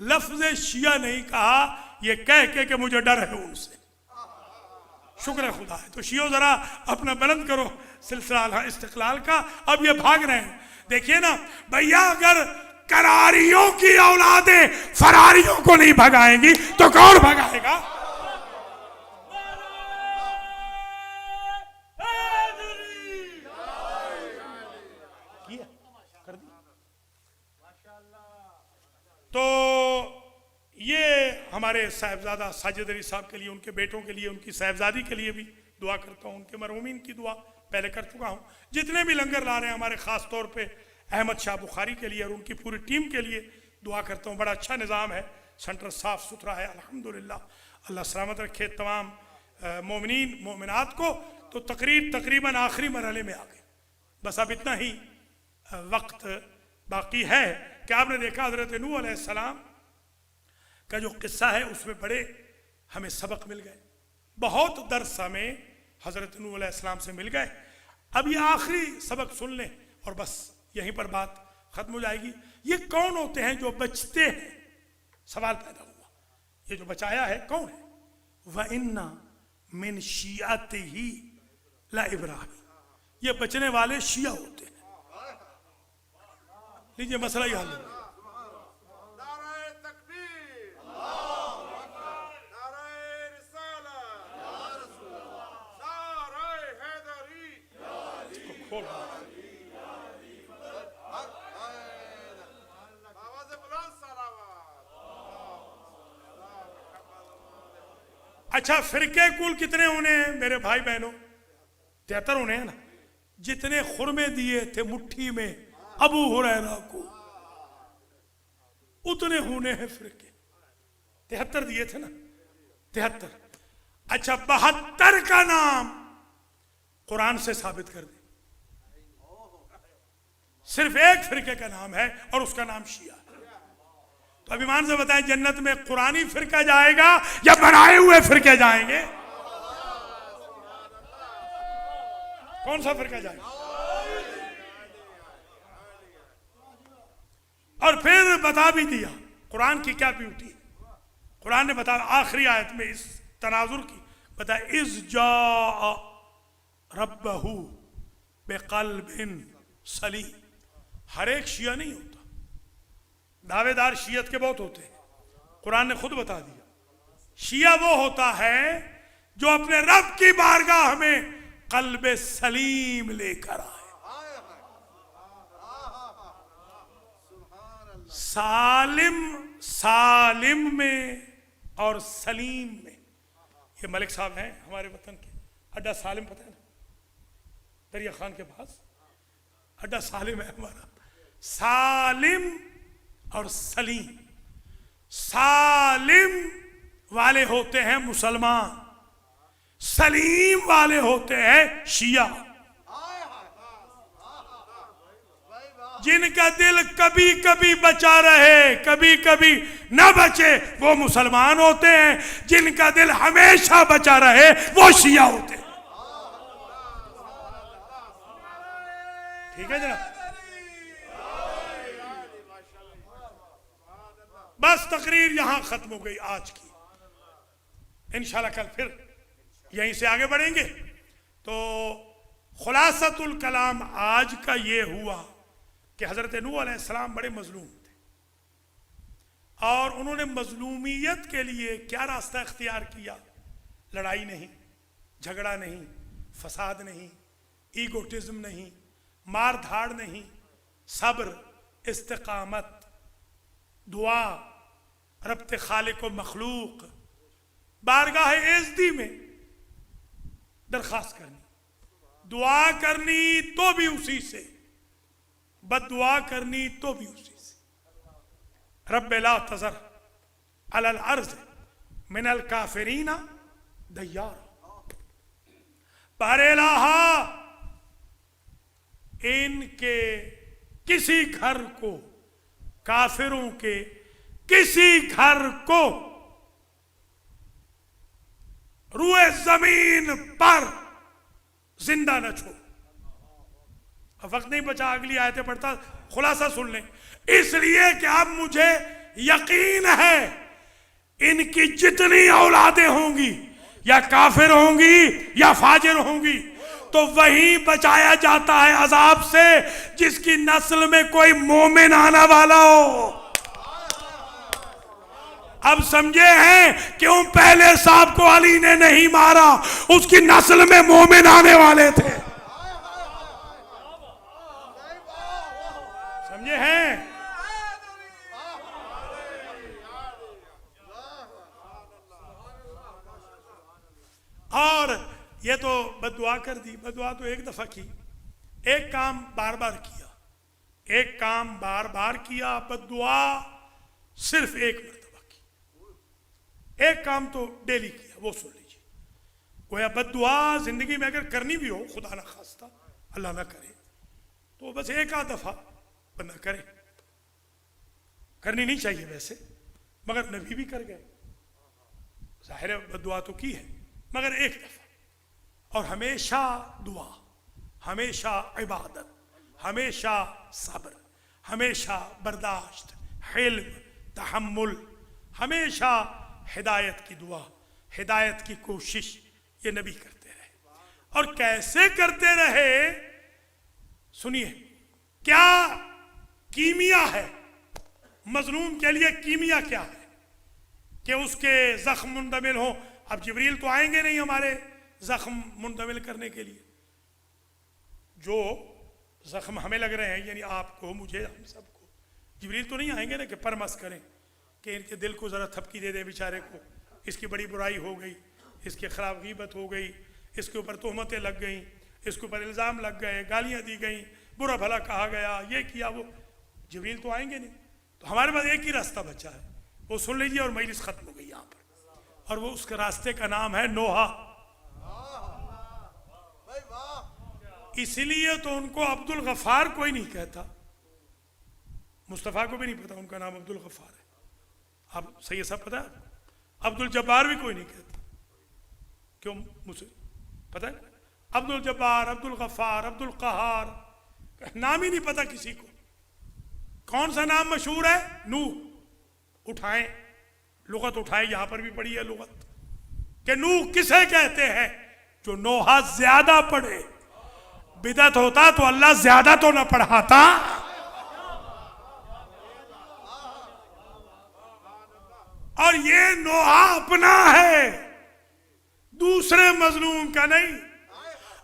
लफ्ज़ शिया नहीं कहा, ये कह के कि मुझे डर है उनसे। शुक्र है खुदा है। तो शियो जरा अपना बुलंद करो सिलसिला इस्तिक़लाल का। अब ये भाग रहे हैं, देखिए ना भैया, अगर करारियों की औलादें फरारियों को नहीं भगाएंगी तो कौन भगाएगा? तो ये हमारे साहिबजादा साजिद अली साहब के लिए, उनके बेटों के लिए, उनकी साहिबजादी के लिए भी दुआ करता हूँ। उनके मरहूमीन की दुआ पहले कर चुका हूँ। जितने भी लंगर ला रहे हैं हमारे ख़ास तौर पे अहमद शाह बुखारी के लिए और उनकी पूरी टीम के लिए दुआ करता हूँ। बड़ा अच्छा निज़ाम है, सेंटर साफ़ सुथरा है अल्हम्दुलिल्लाह। अल्लाह सलामत रखे तमाम मोमिनीन मोमिनात को। तो तकरीबन आखिरी मरहले में आ गए, बस अब इतना ही वक्त बाकी है कि आपने देखा हज़रत नूह अलैहिस्सलाम का जो किस्सा है उसमें बड़े हमें सबक मिल गए, बहुत दर्स हमें हज़रत नूह अलैहिस्सलाम से मिल गए। अब ये आखिरी सबक सुन लें और बस यहीं पर बात ख़त्म हो जाएगी। ये कौन होते हैं जो बचते हैं? सवाल पैदा हुआ, ये जो बचाया है कौन है? व इन्ना मिन शियातिही ला इब्राहीम, ये बचने वाले शिया होते हैं। लीजिए मसला ही हल हो। अच्छा, फिरके कुल कितने होने हैं मेरे भाई बहनों? 73 होने हैं ना। जितने खुरमे दिए थे मुट्ठी में अबू हुरैरा को, उतने होने हैं फिरके। 73 दिए थे ना, 73। अच्छा, 72 का नाम कुरान से साबित कर दे। सिर्फ एक फिरके का नाम है और उसका नाम शिया है। तो अभिमान से बताएं, जन्नत में कुरानी फिरका जाएगा या बनाए हुए फिरके जाएंगे? कौन सा फिरका जाएगा? और फिर बता भी दिया कुरान की क्या ब्यूटी है। कुरान ने बताया आखिरी आयत में इस तनाजुर की, बताया इज़ जा रब्बहू बेक़ल्बिन सलीम। हर एक शिया नहीं होता, दावेदार शियत के बहुत होते हैं। कुरान ने खुद बता दिया, शिया वो होता है जो अपने रब की बारगाह में कल्बे सलीम लेकर आए। सालिम, सालिम में और सलीम में। ये मलिक साहब हैं हमारे वतन के, अड्डा सालिम पता है ना, दरिया खान के पास अड्डा सालिम है हमारा। सालिम और सलीम, सालिम वाले होते हैं मुसलमान, सलीम वाले होते हैं शिया। जिनका दिल कभी कभी बचा रहे कभी कभी न बचे वो मुसलमान होते हैं, जिनका दिल हमेशा बचा रहे वो शिया होते हैं। ठीक है जनाब, बस तकरीर यहां खत्म हो गई आज की। इंशाल्लाह कल फिर यहीं से आगे बढ़ेंगे। तो खुलासतुल कलाम आज का ये हुआ कि हज़रत नूह अलैहिस्सलाम बड़े मजलूम थे और उन्होंने मजलूमियत के लिए क्या रास्ता इख्तियार किया? लड़ाई नहीं, झगड़ा नहीं, फसाद नहीं, ईगोटिज्म नहीं, मार धाड़ नहीं, सब्र, इस्तिकामत, दुआ, रब्त खालिक व मखलूक, बारगाह एज़दी में दरख्वास्त करनी, दुआ करनी तो भी उसी से, बद्दुआ करनी तो भी उसी से। रब्ब ला तज़र अलल अर्ज़ मिनल काफिरीना दय्यार, पर इलाहा इनके किसी घर को, काफिरों के किसी घर को रुए जमीन पर जिंदा न छोड़। अब वक्त नहीं बचा, अगली आयतें पढ़ता, खुलासा सुन लें। इसलिए कि अब मुझे यकीन है इनकी जितनी औलादें होंगी, या काफिर होंगी या फाजिर होंगी, तो वही बचाया जाता है अजाब से जिसकी नस्ल में कोई मोमिन आने वाला हो। अब समझे हैं क्यों पहले साहब को अली ने नहीं मारा, उसकी नस्ल में मोमिन आने वाले थे। समझे हैं? और ये तो बद्दुआ कर दी, बद्दुआ तो एक दफा की, एक काम बार बार किया, एक काम बार बार किया, बद्दुआ सिर्फ एक मरतबा की। एक काम तो डेली किया, वो सुन लीजिए। गोया बद्दुआ जिंदगी में अगर करनी भी हो, खुदा ना खास्ता, अल्लाह ना करे, तो बस एक आध दफा बंदा करे। करनी नहीं चाहिए वैसे, मगर नबी भी कर गए, जाहिर है बद्दुआ तो की है, मगर एक दफा। और हमेशा दुआ, हमेशा इबादत, हमेशा सब्र, हमेशा बर्दाश्त, हिल्म, तहम्मुल, हमेशा हिदायत की दुआ, हिदायत की कोशिश, ये नबी करते रहे। और कैसे करते रहे सुनिए। क्या कीमिया है मजलूम के लिए? कीमिया क्या है कि उसके जख्म मुंदमिल हो। अब जिब्रील तो आएंगे नहीं हमारे जख्म मुंदमिल करने के लिए। जो जख्म हमें लग रहे हैं, यानी आपको, मुझे, हम सबको, जिब्रील तो नहीं आएंगे ना कि परमस करें कि इनके दिल को ज़रा थपकी दे दे बेचारे को, इसकी बड़ी बुराई हो गई, इसके खिलाफ गीबत हो गई, इसके ऊपर तोहमतें लग गई, इसके ऊपर इल्ज़ाम लग गए, गालियाँ दी गई, बुरा भला कहा गया, ये किया वो। जिब्रील तो आएंगे नहीं, तो हमारे पास एक ही रास्ता बचा है, वो सुन लीजिए और मजलिस खत्म हो गई यहाँ पर। और वो उसके रास्ते का नाम है नोहा। इसलिए तो उनको अब्दुल गफ्फार कोई नहीं कहता, मुस्तफ़ा को भी नहीं पता उनका नाम अब्दुल गफ्फार है। आप सही सब पता है? अब्दुल जब्बार भी कोई नहीं कहता। क्यों? मुझे पता है, अब्दुल जब्बार, अब्दुल गफ्फार, अब्दुल कहार, नाम ही नहीं पता किसी को। कौन सा नाम मशहूर है? नूह। उठाएं, लुगत उठाएं, यहां पर भी पढ़ी है लुगत कि नूह किसे कहते हैं? जो नोहा ज्यादा पढ़े। बिदत होता तो अल्लाह ज्यादा तो ना पढ़ाता। और ये नोहा अपना है, दूसरे मजलूम का नहीं।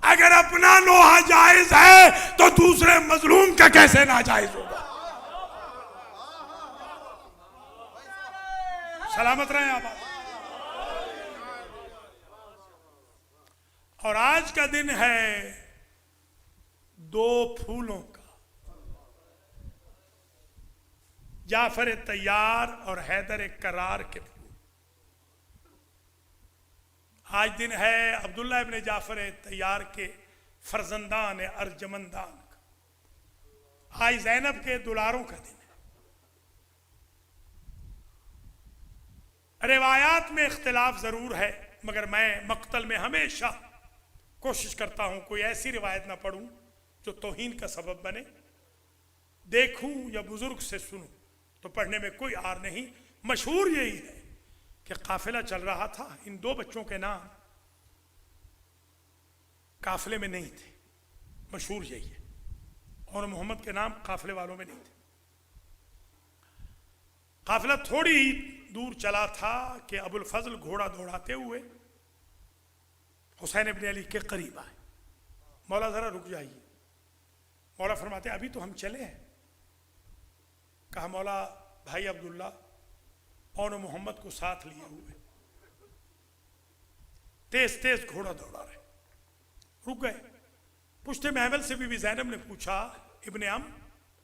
अगर अपना नोहा जायज है तो दूसरे मजलूम का कैसे नाजायज होगा? सलामत रहें आप। और आज का दिन है दो फूलों का, जाफर तैयार और हैदर करार के फूल। आज दिन है अब्दुल्ला इब्ने जाफर तैयार के फर्जंदान अर्जमंदान का। आज ज़ैनब के दुलारों का दिन है। रिवायात में इख्तिलाफ जरूर है, मगर मैं मक्तल में हमेशा कोशिश करता हूं कोई ऐसी रिवायत ना पढ़ूं जो तौहीन का सबब बने। देखूं या बुजुर्ग से सुनूं तो पढ़ने में कोई आर नहीं। मशहूर यही है कि काफिला चल रहा था, इन दो बच्चों के नाम काफिले में नहीं थे, मशहूर यही है। और मोहम्मद के नाम काफिले वालों में नहीं थे। काफिला थोड़ी ही दूर चला था कि अबुल फजल घोड़ा दौड़ाते हुए हुसैन इब्ने अली के करीब आए। मौला जरा रुक जाइए। मौला फरमाते अभी तो हम चले हैं, कहा मौला भाई अब्दुल्ला और मोहम्मद को साथ लिए हुए तेज तेज घोड़ा दौड़ा रहे, रुक गए। पुश्ते महमल से बीबी ज़ैनब ने पूछा, इब्ने अम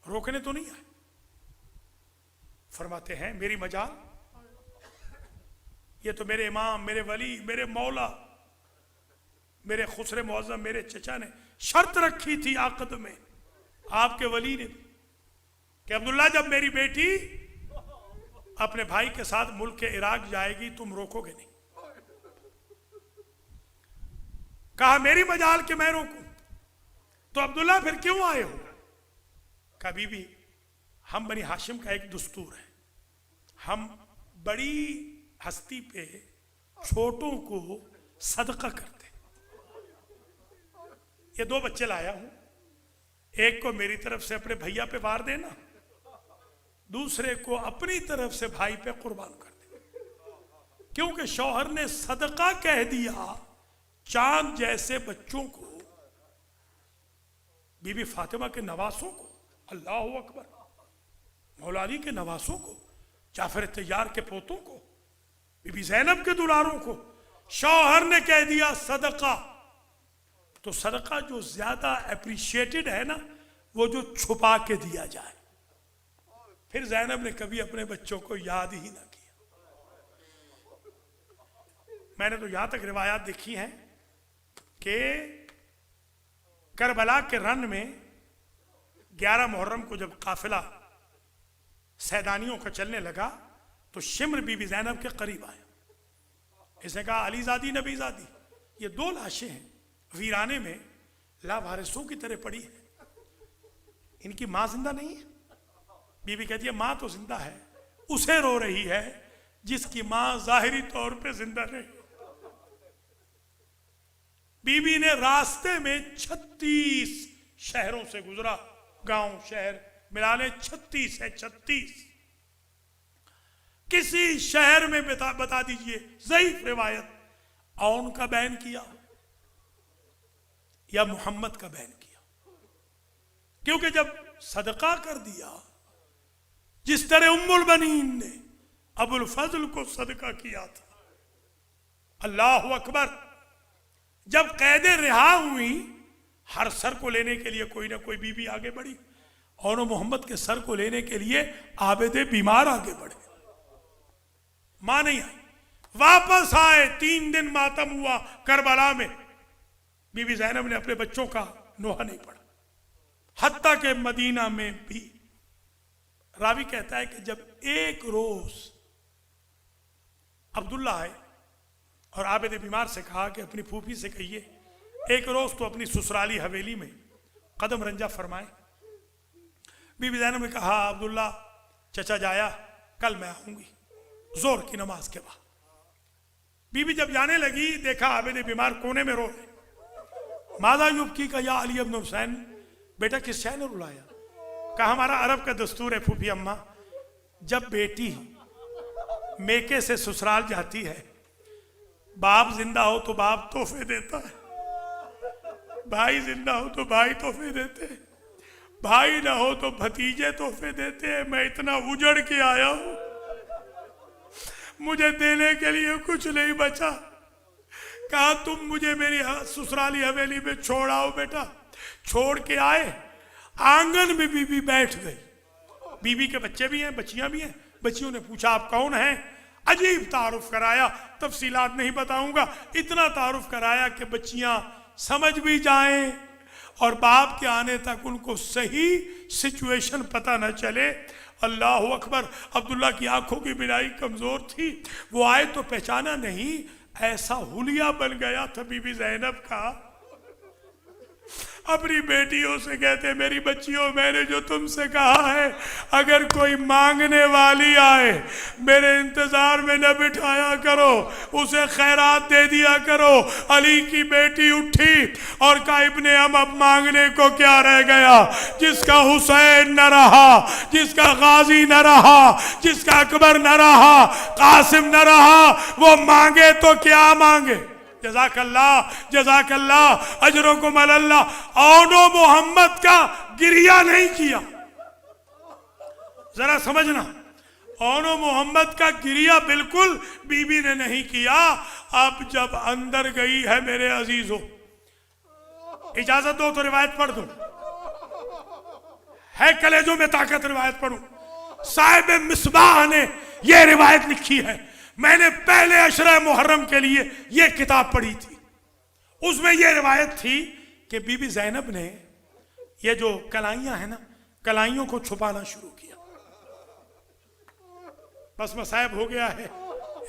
रोकने तो नहीं आए? फरमाते हैं मेरी मजाल, ये तो मेरे इमाम, मेरे वली, मेरे मौला, मेरे खुसरे मुअज़्ज़म, मेरे चचा ने शर्त रखी थी आकद में, आपके वली ने, कि अब्दुल्ला जब मेरी बेटी अपने भाई के साथ मुल्क के इराक जाएगी तुम रोकोगे नहीं। कहा मेरी मजाल के मैं रोकूं, तो अब्दुल्ला फिर क्यों आए हो? कहा बीबी हम बनी हाशिम का एक दस्तूर है, हम बड़ी हस्ती पे छोटों को सदका करते। ये 2 बच्चे लाया हूं, एक को मेरी तरफ से अपने भैया पे वार देना, दूसरे को अपनी तरफ से भाई पे कुर्बान कर दे। क्योंकि शौहर ने सदका कह दिया चांद जैसे बच्चों को, बीबी फातिमा के नवासों को, अल्लाह अकबर, मौला अली के नवासों को, जाफर तैयार के पोतों को, बीबी ज़ैनब के दुलारों को शौहर ने कह दिया सदका। तो सदका जो ज्यादा एप्रिशिएटेड है ना, वो जो छुपा के दिया जाए। फिर ज़ैनब ने कभी अपने बच्चों को याद ही ना किया। मैंने तो यहां तक रिवायात देखी हैं कि करबला के रन में 11 मुहर्रम को जब काफिला सैदानियों का चलने लगा तो शिम्र बीबी ज़ैनब के करीब आया। इसने कहा अलीजादी नबीजादी, ये 2 लाशें हैं वीराने में लावारिसों की तरह पड़ी है, इनकी मां जिंदा नहीं है? बीबी कहती है मां तो जिंदा है, उसे रो रही है जिसकी मां जाहिरी तौर पे जिंदा नहीं। बीबी ने रास्ते में 36 शहरों से गुजरा, गांव शहर मिलाने 36 है, 36। किसी शहर में बता दीजिए ज़ईफ रिवायत औन का बैन किया या मोहम्मद का बैन किया। क्योंकि जब सदका कर दिया, जिस तरह उम्मुल बनीन ने अबुल फजल को सदका किया था, अल्लाह अकबर, जब कैदे रिहा हुई हर सर को लेने के लिए कोई ना कोई बीबी आगे बढ़ी, और मोहम्मद के सर को लेने के लिए आबिदे बीमार आगे बढ़े। मां नहीं आई, वापस आए, 3 दिन मातम हुआ करबला में। बीबी ज़ैनब ने अपने बच्चों का नोहा नहीं पढ़ा, हत्ता के मदीना में भी। रावी कहता है कि जब एक रोज अब्दुल्ला आए और आबिद बीमार से कहा कि अपनी फूफी से कहिए एक रोज तो अपनी ससुराली हवेली में कदम रंजा फरमाए। बीबी ज़ैनब ने कहा अब्दुल्ला चचा जाया, कल मैं आऊंगी जोर की नमाज के बाद। बीबी जब जाने लगी देखा आबिद बीमार कोने में रो रहे। मादा युबकी का या अली इब्न हुसैन, बेटा किस शय ने रुलाया? कहा हमारा अरब का दस्तूर है फूफी अम्मा, जब बेटी मेके से ससुराल जाती है, बाप जिंदा हो तो बाप तोहफे देता है, भाई जिंदा हो तो भाई तोहफे देते हैं, भाई ना हो तो भतीजे तोहफे देते हैं। मैं इतना उजड़ के आया हूं, मुझे देने के लिए कुछ नहीं बचा। कहा तुम मुझे मेरी ससुराली हवेली में छोड़ आओ बेटा। छोड़ के आए, आंगन में बीबी बैठ गई। बीबी के बच्चे भी हैं, बच्चियां भी हैं। बच्चियों ने पूछा आप कौन हैं? अजीब तारुफ कराया, तफसीलात नहीं बताऊंगा, इतना तारुफ कराया कि बच्चियां समझ भी जाएं और बाप के आने तक उनको सही सिचुएशन पता न चले। अल्लाह अकबर। अब्दुल्ला की आंखों की बिनाई कमजोर थी, वो आए तो पहचाना नहीं। ऐसा हुलिया बन गया था बीबी ज़ैनब का, अपनी बेटियों से कहते मेरी बच्चियों, मैंने जो तुमसे कहा है अगर कोई मांगने वाली आए मेरे इंतजार में न बिठाया करो, उसे खैरात दे दिया करो। अली की बेटी उठी और कहा इब्ने अब मांगने को क्या रह गया? जिसका हुसैन न रहा, जिसका गाजी न रहा, जिसका अकबर न रहा, कासिम न रहा, वो मांगे तो क्या मांगे? जज़ाकल्लाह अजरों को मल्लाह। औनो मोहम्मद का गिरिया नहीं किया, जरा समझना, ओनो मोहम्मद का गिरिया बिल्कुल बीबी ने नहीं किया। अब जब अंदर गई है मेरे अजीजों, इजाजत दो तो रिवायत पढ़ दूं, है कलेजों में ताकत, रिवायत पढ़ूं। साहिब मिसबाह ने यह रिवायत लिखी है, मैंने पहले अशरा मुहर्रम के लिए यह किताब पढ़ी थी, उसमें यह रिवायत थी कि बीबी ज़ैनब ने ये जो कलाइयां हैं ना, कलाइयों को छुपाना शुरू किया। बस मसायब हो गया है,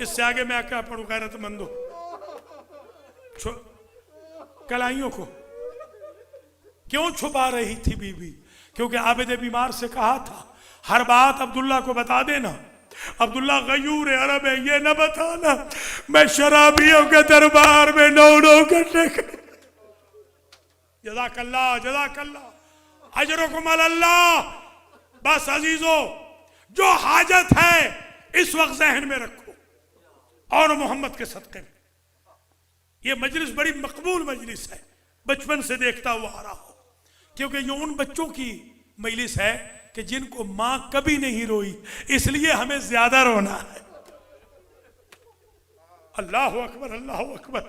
इससे आगे मैं क्या पढ़ूं गैरतमंदो। कलाइयों को क्यों छुपा रही थी बीबी? क्योंकि आबिद बीमार से कहा था हर बात अब्दुल्ला को बता देना। अब्दुल्ला गयूर अरब है, ये न बताना मैं शराबियों के दरबार में 9 घंटे। जज़ाकल्लाह जज़ाकल्लाह अजरुकुम अल्लाह। बस अजीजों, जो हाजत है इस वक्त जहन में रखो, और मोहम्मद के सदक़े में ये मजलिस बड़ी मकबूल मजलिस है, बचपन से देखता हुआ आ रहा हो। क्योंकि ये उन बच्चों की मजलिस है कि जिनको मां कभी नहीं रोई, इसलिए हमें ज्यादा रोना है। अल्लाह अकबर अल्लाह अकबर।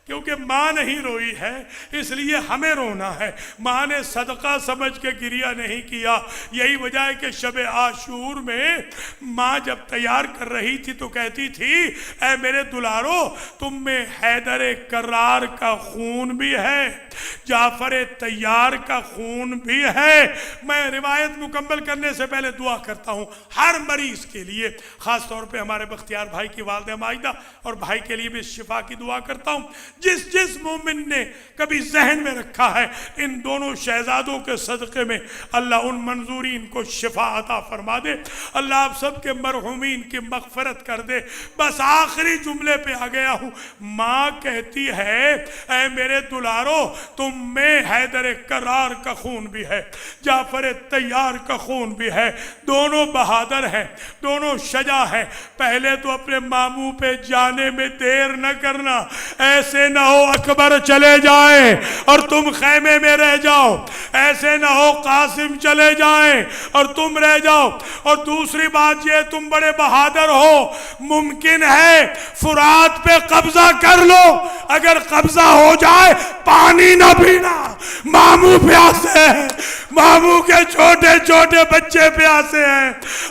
क्योंकि माँ नहीं रोई है इसलिए हमें रोना है। माँ ने सदका समझ के गिरिया नहीं किया। यही वजह है कि शब आशूर में माँ जब तैयार कर रही थी तो कहती थी, ऐ मेरे दुलारो, तुम में हैदर करार का खून भी है, जाफर तैयार का खून भी है। मैं रिवायत मुकम्मल करने से पहले दुआ करता हूँ हर मरीज के लिए, ख़ास तौर पे हमारे बख्तियार भाई की वालिदा माइदा और भाई के लिए भी शिफा की दुआ करता हूँ। जिस जिस मोमिन ने कभी जहन में रखा है इन दोनों शहजादों के सदक़े में अल्लाह उन मंजूरीन को शिफा अता फरमा दे। अल्लाह आप सबके मरहूमीन की मग़फ़रत कर दे। बस आखिरी जुमले पे आ गया हूँ। माँ कहती है, ऐ मेरे दुलारो, तुम में हैदर करार का खून भी है, जाफर तैयार का खून भी है। दोनों बहादुर हैं, दोनों शजा है। पहले तो अपने मामू पे जाने में देर न करना, ऐसे न हो अकबर चले जाए और तुम खैमे में रह जाओ, ऐसे न हो कासिम चले जाए और तुम रह जाओ। और दूसरी बात ये, तुम बड़े बहादुर हो, मुमकिन है फुरात पे कब्जा कर लो, अगर कब्जा हो जाए पानी ना पीना, मामू प्यासे हैं, मामू के छोटे छोटे बच्चे प्यासे हैं।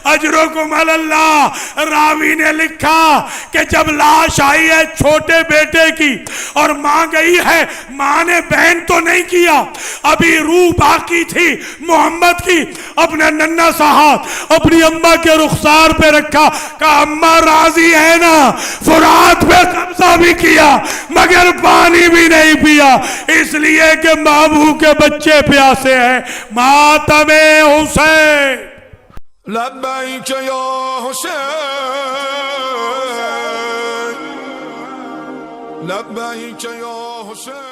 अजरुकुम अल्लाह। रावी ने लिखा कि जब लाश आई है छोटे बेटे की और मां गई है, मां ने बहन तो नहीं किया, अभी रूह बाकी थी मोहम्मद की, अपना नन्ना सा हाथ अपनी अम्मा के रुखसार पे रखा, कहा अम्मा राजी है ना? फुरात पे कब्जा भी किया मगर पानी भी नहीं पिया, इसलिए कि मामू के बच्चे प्यासे हैं। मातमे हुसैन। लब्बैक या हुसैन, लब्बैक या हुसैन।